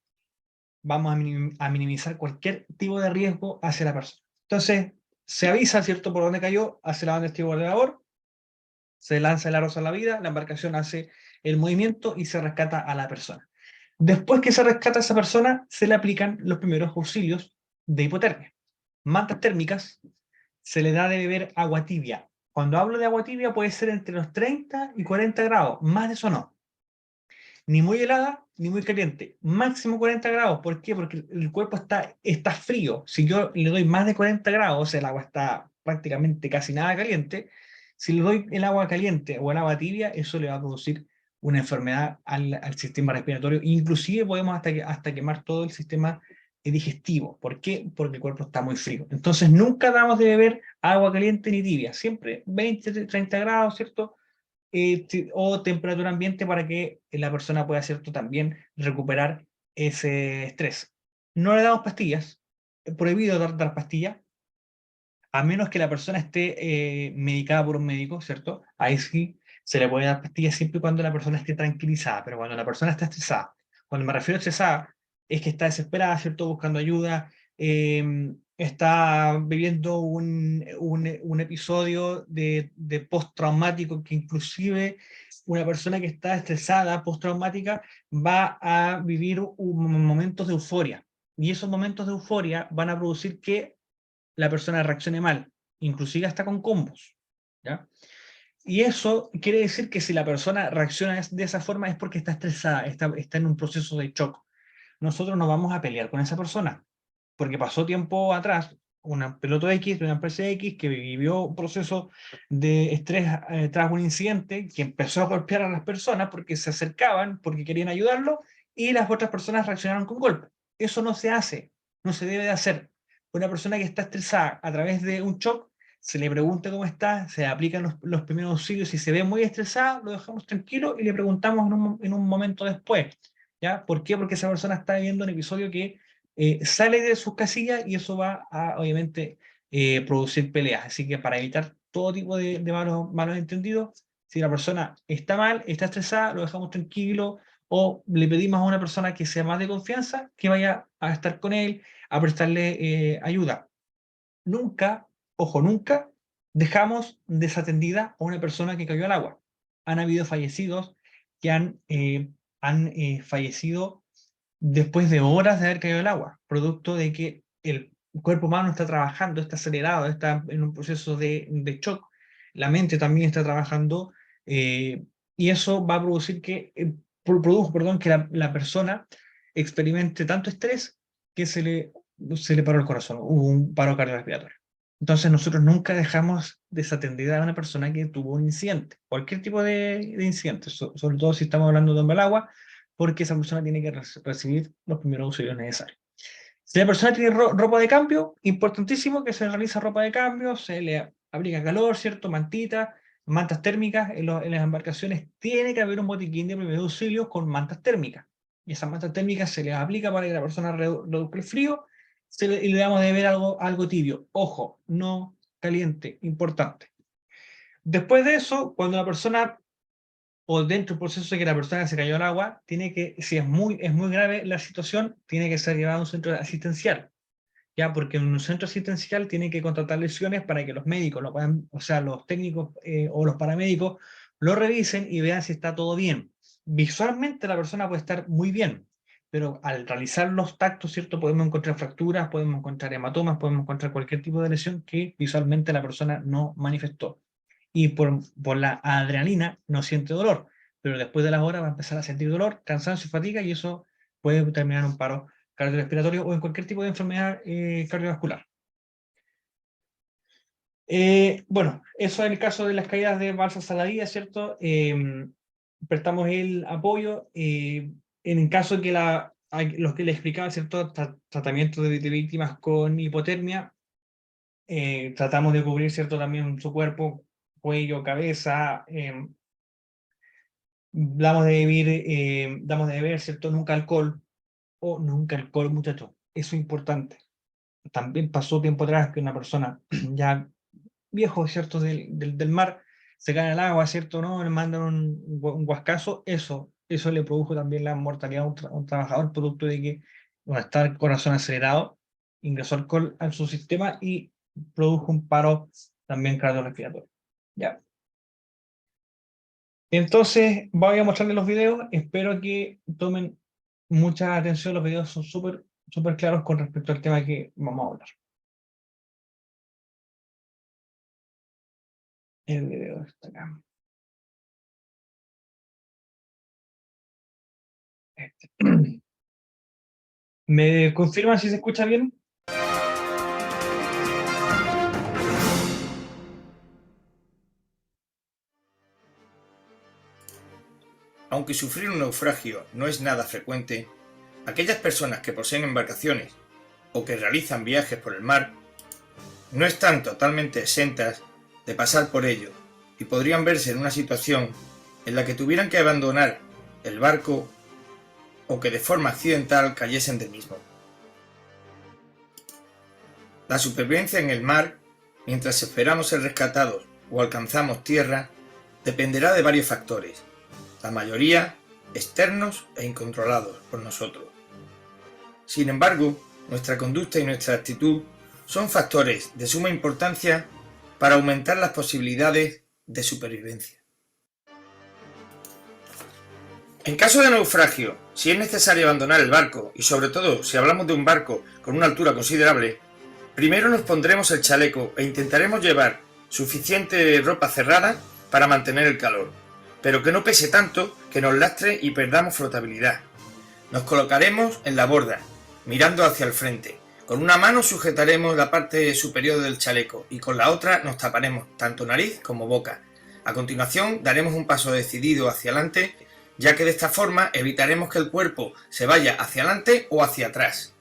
vamos a minimizar cualquier tipo de riesgo hacia la persona. Entonces, se avisa, ¿cierto?, por dónde cayó, hace la banda de estribor de babor, se lanza el arroz a la vida, la embarcación hace el movimiento y se rescata a la persona. Después que se rescata a esa persona, se le aplican los primeros auxilios de hipotermia. Mantas térmicas, se le da de beber agua tibia. Cuando hablo de agua tibia puede ser entre los 30 y 40 grados, más de eso no. Ni muy helada, ni muy caliente. Máximo 40 grados. ¿Por qué? Porque el cuerpo está frío. Si yo le doy más de 40 grados, o sea, el agua está prácticamente casi nada caliente, si le doy el agua caliente o el agua tibia, eso le va a producir una enfermedad al sistema respiratorio. Inclusive podemos hasta quemar todo el sistema digestivo. ¿Por qué? Porque el cuerpo está muy frío. Entonces nunca damos de beber agua caliente ni tibia. Siempre 20, 30 grados, ¿cierto? O temperatura ambiente para que la persona pueda, ¿cierto?, también recuperar ese estrés. No le damos pastillas, es prohibido dar pastillas, a menos que la persona esté medicada por un médico, ¿cierto? Ahí sí se le puede dar pastillas siempre y cuando la persona esté tranquilizada, pero cuando la persona está estresada, cuando me refiero a estresada, es que está desesperada, ¿cierto?, buscando ayuda, está viviendo un episodio de postraumático que inclusive una persona que está estresada, postraumática, va a vivir momentos de euforia. Y esos momentos de euforia van a producir que la persona reaccione mal, inclusive hasta con combos, ¿ya? Y eso quiere decir que si la persona reacciona de esa forma es porque está estresada, está en un proceso de shock. Nosotros no vamos a pelear con esa persona, porque pasó tiempo atrás, un piloto X de una empresa X que vivió un proceso de estrés tras un incidente, que empezó a golpear a las personas porque se acercaban, porque querían ayudarlo, y las otras personas reaccionaron con golpe. Eso no se hace, no se debe de hacer. Una persona que está estresada a través de un shock, se le pregunta cómo está, se le aplican los primeros auxilios, si se ve muy estresada, lo dejamos tranquilo y le preguntamos en un momento después, ¿ya? ¿Por qué? Porque esa persona está viviendo un episodio que sale de sus casillas y eso va a, obviamente, producir peleas. Así que para evitar todo tipo de malos entendidos, si la persona está mal, está estresada, lo dejamos tranquilo o le pedimos a una persona que sea más de confianza que vaya a estar con él, a prestarle ayuda. Nunca, ojo, nunca dejamos desatendida a una persona que cayó al agua. Han habido fallecidos que han fallecido después de horas de haber caído al agua, producto de que el cuerpo humano está trabajando, está acelerado, está en un proceso de shock, la mente también está trabajando, y eso va a producir que, que la persona experimente tanto estrés que se le paró el corazón, hubo un paro cardiorrespiratorio. Entonces nosotros nunca dejamos desatendida a una persona que tuvo un incidente, cualquier tipo de incidente, sobre todo si estamos hablando de un agua, porque esa persona tiene que recibir los primeros auxilios necesarios. Si la persona tiene ropa de cambio, importantísimo que se realiza ropa de cambio, se le abriga calor, ¿cierto? Mantita, mantas térmicas, en las embarcaciones tiene que haber un botiquín de primeros auxilios con mantas térmicas. Y esas mantas térmicas se les aplica para que la persona reduzca el frío y le damos de beber algo tibio. Ojo, no caliente, importante. Después de eso, cuando la persona o dentro del proceso de que la persona se cayó al agua, tiene que, si es muy grave la situación, tiene que ser llevado a un centro asistencial, ya, porque en un centro asistencial tienen que contratar lesiones para que los médicos lo puedan, o sea, los técnicos o los paramédicos lo revisen y vean si está todo bien. Visualmente la persona puede estar muy bien, pero al realizar los tactos, ¿cierto? Podemos encontrar fracturas, podemos encontrar hematomas, podemos encontrar cualquier tipo de lesión que visualmente la persona no manifestó. Y por la adrenalina no siente dolor, pero después de las horas va a empezar a sentir dolor, cansancio, fatiga, y eso puede terminar en un paro cardiorrespiratorio o en cualquier tipo de enfermedad cardiovascular. Bueno, eso en el caso de las caídas de balsas saladias, ¿cierto? Prestamos el apoyo. En el caso de que los que les explicaba, ¿cierto? Tratamiento de víctimas con hipotermia, tratamos de cubrir, ¿cierto? También su cuerpo, cuello, cabeza. Damos de beber, ¿cierto? Nunca alcohol, nunca alcohol, muchachos. Eso es importante. También pasó tiempo atrás que una persona ya viejo, ¿cierto? Del mar, se cae al agua, ¿cierto? ¿No? Le mandan un guascazo, eso le produjo también la mortalidad a un trabajador, producto de que, bueno, está el corazón acelerado, ingresó alcohol a su sistema y produjo un paro también cardiorrespiratorio. ¿Ya? Entonces, voy a mostrarles los videos, espero que tomen mucha atención, los videos son súper claros con respecto al tema que vamos a hablar. El video está acá. ¿Me confirman si se escucha bien? Aunque sufrir un naufragio no es nada frecuente, aquellas personas que poseen embarcaciones o que realizan viajes por el mar no están totalmente exentas de pasar por ello y podrían verse en una situación en la que tuvieran que abandonar el barco o que de forma accidental cayesen del mismo. La supervivencia en el mar, mientras esperamos ser rescatados o alcanzamos tierra, dependerá de varios factores, la mayoría externos e incontrolados por nosotros. Sin embargo, nuestra conducta y nuestra actitud son factores de suma importancia para aumentar las posibilidades de supervivencia. En caso de naufragio, si es necesario abandonar el barco, y sobre todo si hablamos de un barco con una altura considerable, primero nos pondremos el chaleco e intentaremos llevar suficiente ropa cerrada para mantener el calor, pero que no pese tanto que nos lastre y perdamos flotabilidad. Nos colocaremos en la borda, mirando hacia el frente. Con una mano sujetaremos la parte superior del chaleco y con la otra nos taparemos tanto nariz como boca. A continuación daremos un paso decidido hacia adelante, ya que de esta forma evitaremos que el cuerpo se vaya hacia adelante o hacia atrás.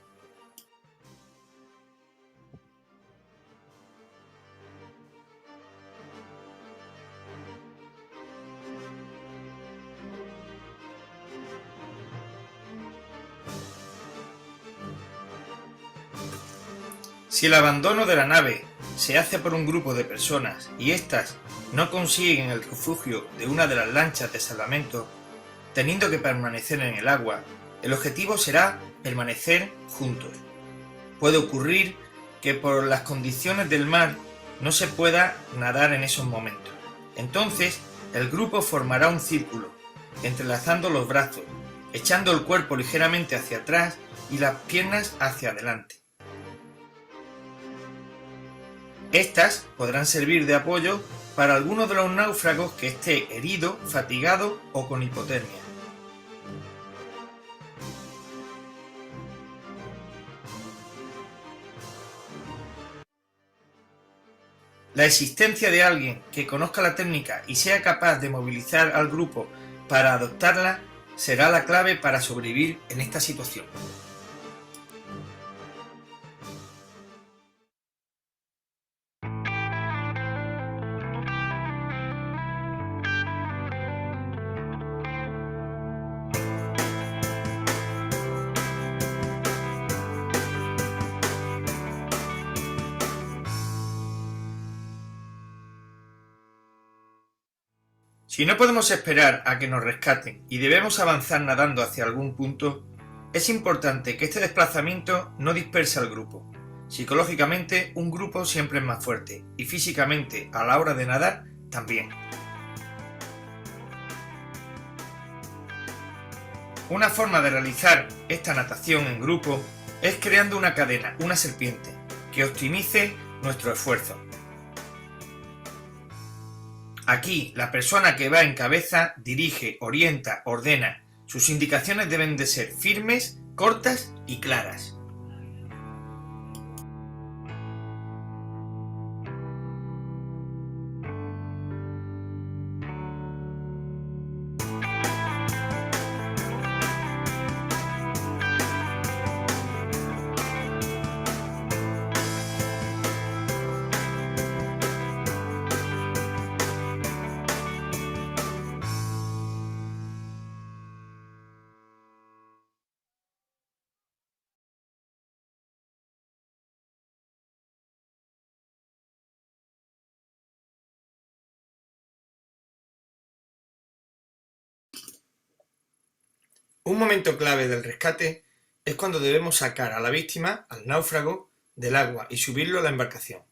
Si el abandono de la nave se hace por un grupo de personas y éstas no consiguen el refugio de una de las lanchas de salvamento, teniendo que permanecer en el agua, el objetivo será permanecer juntos. Puede ocurrir que por las condiciones del mar no se pueda nadar en esos momentos. Entonces, el grupo formará un círculo, entrelazando los brazos, echando el cuerpo ligeramente hacia atrás y las piernas hacia adelante. Estas podrán servir de apoyo para alguno de los náufragos que esté herido, fatigado o con hipotermia. La existencia de alguien que conozca la técnica y sea capaz de movilizar al grupo para adoptarla será la clave para sobrevivir en esta situación. Si no podemos esperar a que nos rescaten y debemos avanzar nadando hacia algún punto, es importante que este desplazamiento no disperse al grupo, Psicológicamente, un grupo siempre es más fuerte y físicamente, a la hora de nadar, también. Una forma de realizar esta natación en grupo es creando una cadena, una serpiente, que optimice nuestro esfuerzo. Aquí, la persona que va en cabeza dirige, orienta, ordena. Sus indicaciones deben de ser firmes, cortas y claras. Un momento clave del rescate es cuando debemos sacar a la víctima, al náufrago, del agua y subirlo a la embarcación.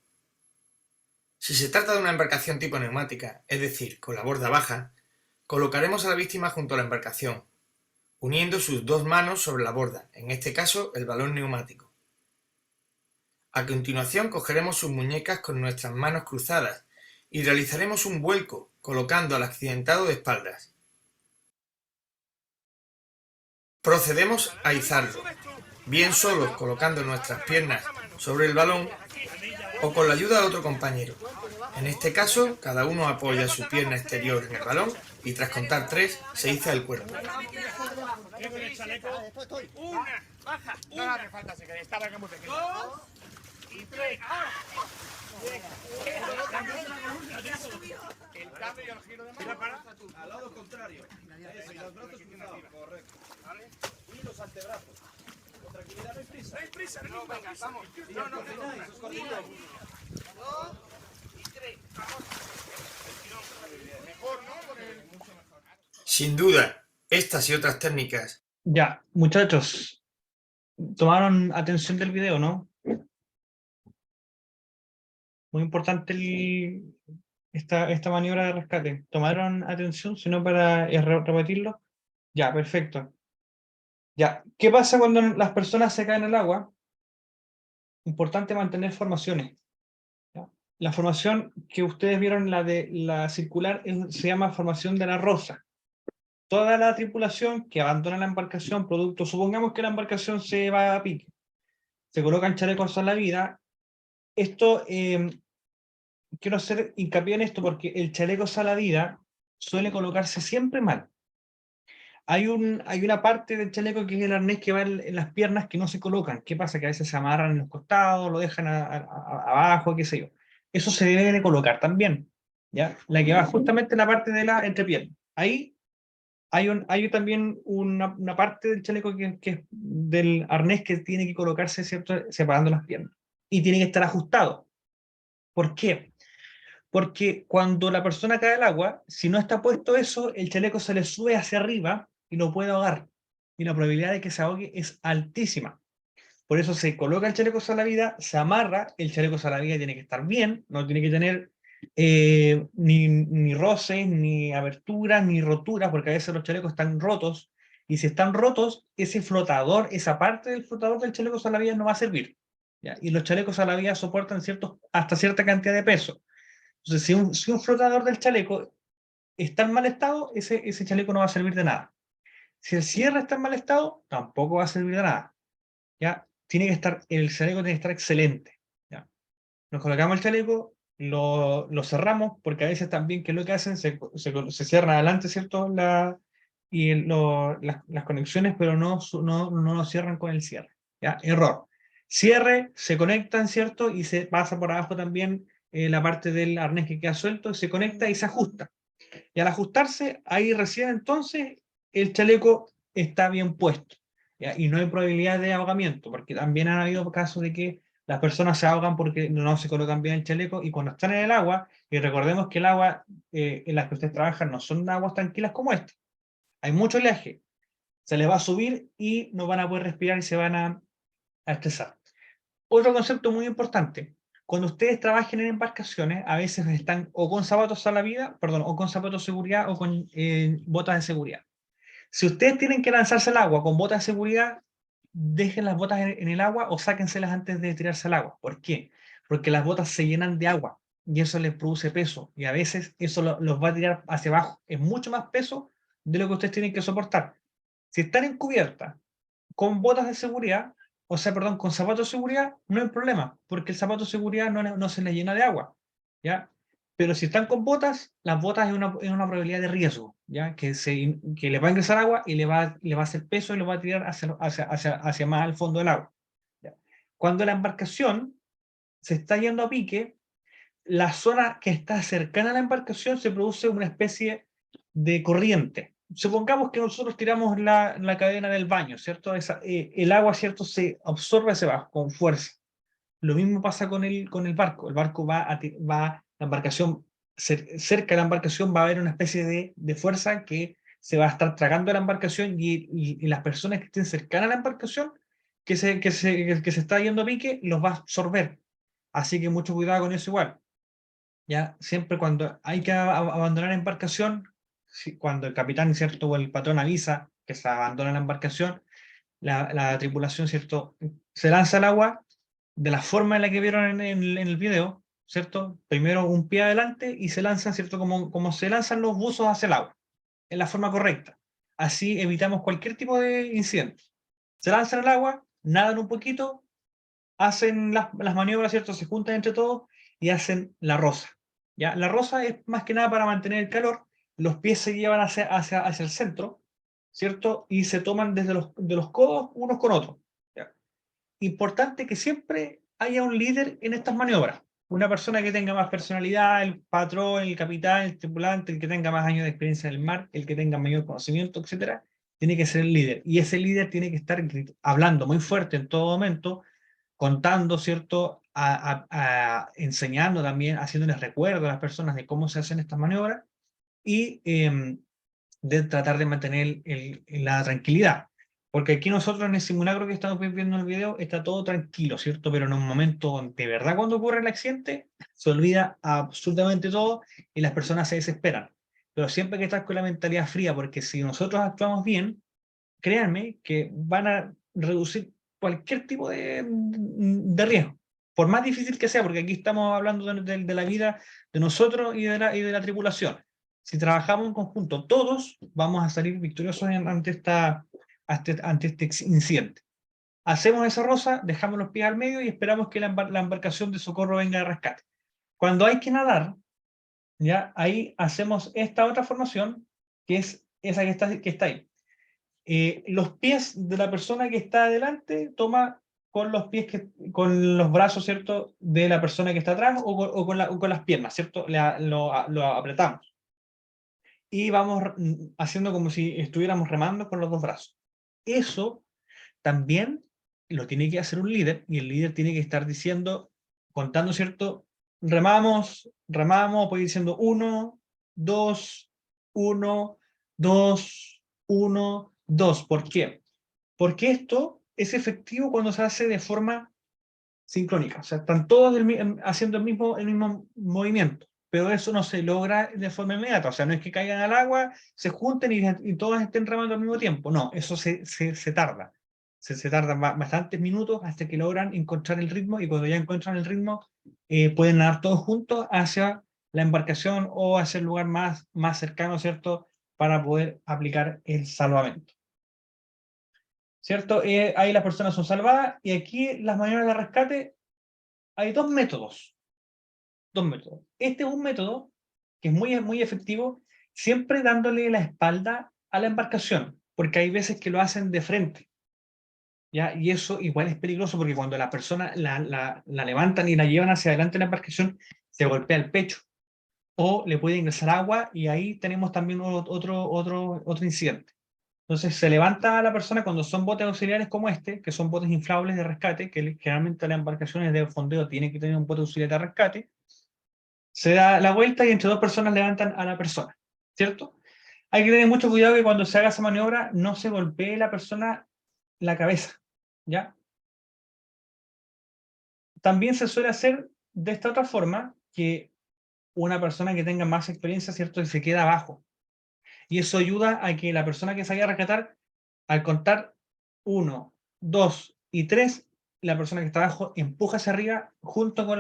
Si se trata de una embarcación tipo neumática, es decir, con la borda baja, colocaremos a la víctima junto a la embarcación, uniendo sus dos manos sobre la borda, en este caso el balón neumático. A continuación cogeremos sus muñecas con nuestras manos cruzadas y realizaremos un vuelco colocando al accidentado de espaldas. Procedemos a izarlo, bien solos colocando nuestras piernas sobre el balón o con la ayuda de otro compañero. En este caso, cada uno apoya su pierna exterior en el balón y tras contar 3 se iza el cuerpo. El cambio y el giro de mano al lado contrario. Y los brazos cruzados, correcto. ¿Vale? Y los antebrazos. Con tranquilidad, no hay prisa. No hay prisa, no, venga, vamos. No, no, eso es cortito. 2 y 3, vamos. Mejor, ¿no? Mucho mejor. Sin duda, estas y otras técnicas. Ya, muchachos, tomaron atención del video, ¿no? Muy importante esta maniobra de rescate. ¿Tomaron atención? Si no, para repetirlo. Ya, perfecto. Ya, ¿qué pasa cuando las personas se caen al agua? Importante mantener formaciones. ¿Ya? La formación que ustedes vieron, la circular, se llama formación de la rosa. Toda la tripulación que abandona la embarcación, supongamos que la embarcación se va a pique, se colocan chalecos salvavidas. Esto, quiero hacer hincapié en esto porque el chaleco salvavidas suele colocarse siempre mal. Hay una parte del chaleco que es el arnés que va en las piernas que no se colocan. ¿Qué pasa? Que a veces se amarran en los costados, lo dejan abajo, qué sé yo. Eso se debe de colocar también, ¿ya? La que va justamente en la parte de la entrepierna. Ahí hay también una parte del chaleco que es del arnés que tiene que colocarse, ¿cierto? Separando las piernas. Y tiene que estar ajustado. ¿Por qué? Porque cuando la persona cae al agua, si no está puesto eso, el chaleco se le sube hacia arriba y lo puede ahogar. Y la probabilidad de que se ahogue es altísima. Por eso se coloca el chaleco salvavidas, se amarra, el chaleco salvavidas tiene que estar bien, no tiene que tener ni roces, ni aberturas, ni roturas, porque a veces los chalecos están rotos, y si están rotos, ese flotador, esa parte del flotador del chaleco salvavidas no va a servir. ¿Ya? Y los chalecos salvavidas soportan hasta cierta cantidad de peso. Entonces, si un flotador del chaleco está en mal estado, ese chaleco no va a servir de nada. Si el cierre está en mal estado, tampoco va a servir de nada. ¿Ya? El chaleco tiene que estar excelente. ¿Ya? Nos colocamos el chaleco, lo cerramos, porque a veces también, ¿qué es lo que hacen? Se cierran adelante, ¿cierto? Las conexiones, pero no lo cierran con el cierre. ¿Ya? Error. Cierre, se conectan, ¿cierto? Y se pasa por abajo también la parte del arnés que queda suelto, se conecta y se ajusta. Y al ajustarse, ahí recién entonces el chaleco está bien puesto. ¿Ya? Y no hay probabilidad de ahogamiento, porque también han habido casos de que las personas se ahogan porque no se colocan bien el chaleco, y cuando están en el agua, y recordemos que el agua en las que ustedes trabajan no son aguas tranquilas como esta. Hay mucho oleaje, se les va a subir y no van a poder respirar y se van a estresar. Otro concepto muy importante. Cuando ustedes trabajen en embarcaciones, a veces están o con zapatos salvavidas, perdón, o con zapatos de seguridad o con botas de seguridad. Si ustedes tienen que lanzarse al agua con botas de seguridad, dejen las botas en el agua o sáquenselas antes de tirarse al agua. ¿Por qué? Porque las botas se llenan de agua y eso les produce peso y a veces eso los va a tirar hacia abajo. Es mucho más peso de lo que ustedes tienen que soportar. Si están en cubierta con botas de seguridad, o sea, perdón, con zapatos de seguridad, no hay problema, porque el zapato de seguridad no se les llena de agua, ¿ya? Pero si están con botas, las botas es una probabilidad de riesgo, ¿ya? Que le va a ingresar agua y le va a hacer peso y lo va a tirar hacia más al fondo del agua, ¿ya? Cuando la embarcación se está yendo a pique, la zona que está cercana a la embarcación se produce una especie de corriente. Supongamos que nosotros tiramos la cadena del baño, ¿cierto? El agua, ¿cierto? Se absorbe hacia abajo con fuerza. Lo mismo pasa con el barco. El barco la embarcación, cerca de la embarcación va a haber una especie de fuerza que se va a estar tragando a la embarcación y las personas que estén cercanas a la embarcación que se está yendo a pique los va a absorber. Así que mucho cuidado con eso igual. Ya siempre cuando hay que abandonar la embarcación, cuando el capitán, ¿cierto? O el patrón avisa que se abandona la embarcación, la tripulación, ¿cierto? Se lanza al agua de la forma en la que vieron en el video, ¿cierto? Primero un pie adelante y se lanzan, ¿cierto? Como se lanzan los buzos hacia el agua, en la forma correcta. Así evitamos cualquier tipo de incidente. Se lanzan al agua, nadan un poquito, hacen las maniobras, ¿cierto? Se juntan entre todos y hacen la rosa. ¿Ya? La rosa es más que nada para mantener el calor, los pies se llevan hacia el centro, ¿cierto? Y se toman de los codos unos con otros. ¿Ya? Importante que siempre haya un líder en estas maniobras. Una persona que tenga más personalidad, el patrón, el capitán, el tripulante, el que tenga más años de experiencia en el mar, el que tenga mayor conocimiento, etcétera, tiene que ser el líder. Y ese líder tiene que estar hablando muy fuerte en todo momento, contando, ¿cierto? Enseñando también, haciéndoles recuerdo a las personas de cómo se hacen estas maniobras y de tratar de mantener la tranquilidad. Porque aquí nosotros en el simulacro que estamos viendo en el video está todo tranquilo, ¿cierto? Pero en un momento de verdad cuando ocurre el accidente se olvida absolutamente todo y las personas se desesperan. Pero siempre hay que estar con la mentalidad fría porque si nosotros actuamos bien, créanme que van a reducir cualquier tipo de riesgo, por más difícil que sea, porque aquí estamos hablando de la vida de nosotros y de la tripulación. Si trabajamos en conjunto, todos vamos a salir victoriosos ante este incidente. Hacemos esa rosa, dejamos los pies al medio y esperamos que la embarcación de socorro venga de rescate. Cuando hay que nadar, ya ahí hacemos esta otra formación, que es esa que está ahí. Los pies de la persona que está adelante toma con los pies con los brazos, ¿cierto? De la persona que está atrás o con las piernas, ¿cierto? Lo apretamos. Y vamos haciendo como si estuviéramos remando con los dos brazos. Eso también lo tiene que hacer un líder y el líder tiene que estar diciendo, contando, ¿cierto? Remamos, puede ir diciendo 1, 2, 1, 2, 1, 2. ¿Por qué? Porque esto es efectivo cuando se hace de forma sincrónica. O sea, están todos haciendo el mismo movimiento, pero eso no se logra de forma inmediata. O sea, no es que caigan al agua, se junten y todos estén remando al mismo tiempo. No, eso se tarda. Se tardan bastantes minutos hasta que logran encontrar el ritmo y cuando ya encuentran el ritmo pueden nadar todos juntos hacia la embarcación o hacia el lugar más cercano, ¿cierto? Para poder aplicar el salvamento. ¿Cierto? Ahí las personas son salvadas y aquí las maniobras de rescate hay dos métodos. Este es un método que es muy efectivo, siempre dándole la espalda a la embarcación, porque hay veces que lo hacen de frente, ¿ya? Y eso igual es peligroso porque cuando la persona la levantan y la llevan hacia adelante en la embarcación, se golpea el pecho o le puede ingresar agua y ahí tenemos también otro incidente. Entonces se levanta a la persona cuando son botes auxiliares como este, que son botes inflables de rescate, que generalmente las embarcaciones de fondeo tienen que tener un bote auxiliar de rescate, se da la vuelta y entre dos personas levantan a la persona, ¿cierto? Hay que tener mucho cuidado que cuando se haga esa maniobra no se golpee la persona la cabeza, ¿ya? también se suele hacer de esta otra forma, que una persona que tenga más experiencia, ¿cierto?, se queda abajo. Y eso ayuda a que la persona que se vaya a rescatar, al contar 1, 2 y 3, la persona que está abajo empuja hacia arriba junto con,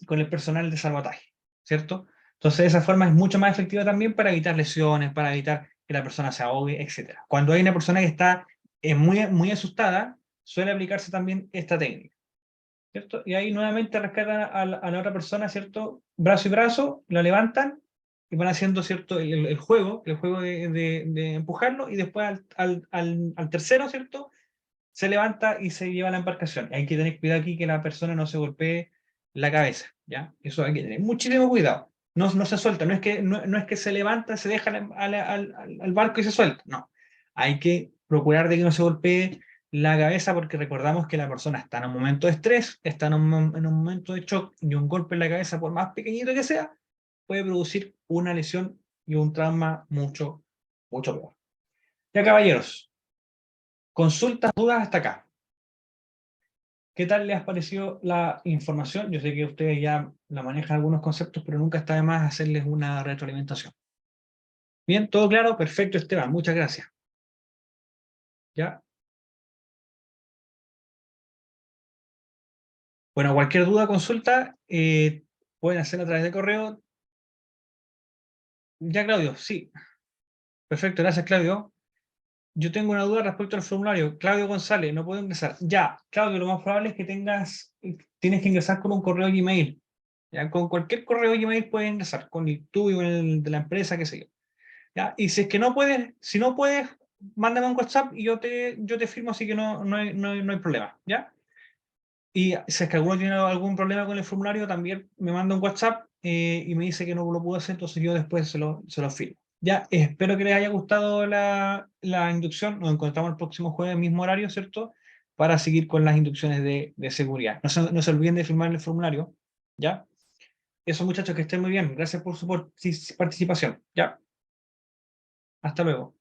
con el personal de salvataje, ¿cierto? Entonces, de esa forma es mucho más efectiva también para evitar lesiones, para evitar que la persona se ahogue, etc. Cuando hay una persona que está muy asustada, suele aplicarse también esta técnica, ¿cierto? Y ahí nuevamente rescatan a la otra persona, ¿cierto? Brazo y brazo, lo levantan y van haciendo, ¿cierto? El juego de empujarlo, y después al tercero, ¿cierto? Se levanta y se lleva a la embarcación. Hay que tener cuidado aquí que la persona no se golpee la cabeza, ¿ya? Eso hay que tener muchísimo cuidado. No se suelta, no es que se levanta, se deja al barco y se suelta, no. Hay que procurar de que no se golpee la cabeza, porque recordamos que la persona está en un momento de estrés, está en un momento de shock, y un golpe en la cabeza, por más pequeñito que sea, puede producir una lesión y un trauma mucho peor. Ya, caballeros, consultas, dudas hasta acá. ¿Qué tal les ha parecido la información? Yo sé que ustedes ya la manejan algunos conceptos, pero nunca está de más hacerles una retroalimentación. Bien, ¿todo claro? Perfecto, Esteban, muchas gracias. ¿Ya? Bueno, cualquier duda, consulta, pueden hacerla a través de correo. Ya, Claudio, sí. Perfecto, gracias, Claudio. Yo tengo una duda respecto al formulario. Claudio González, no puedo ingresar. Ya, Claudio, lo más probable es que tienes que ingresar con un correo Gmail. Ya, con cualquier correo Gmail puedes ingresar, con el tuyo, con el de la empresa, qué sé yo. ¿Ya? Y si es que no puedes, si no puedes, mándame un WhatsApp y yo te firmo, así que no hay problema, ¿ya? Y si es que alguno tiene algún problema con el formulario, también me manda un WhatsApp y me dice que no lo pudo hacer, entonces yo después se lo firmo. Ya, espero que les haya gustado la inducción. Nos encontramos el próximo jueves, mismo horario, ¿cierto? Para seguir con las inducciones de seguridad. No se olviden de firmar el formulario, ¿ya? Eso, muchachos, que estén muy bien. Gracias por su participación, ¿ya? Hasta luego.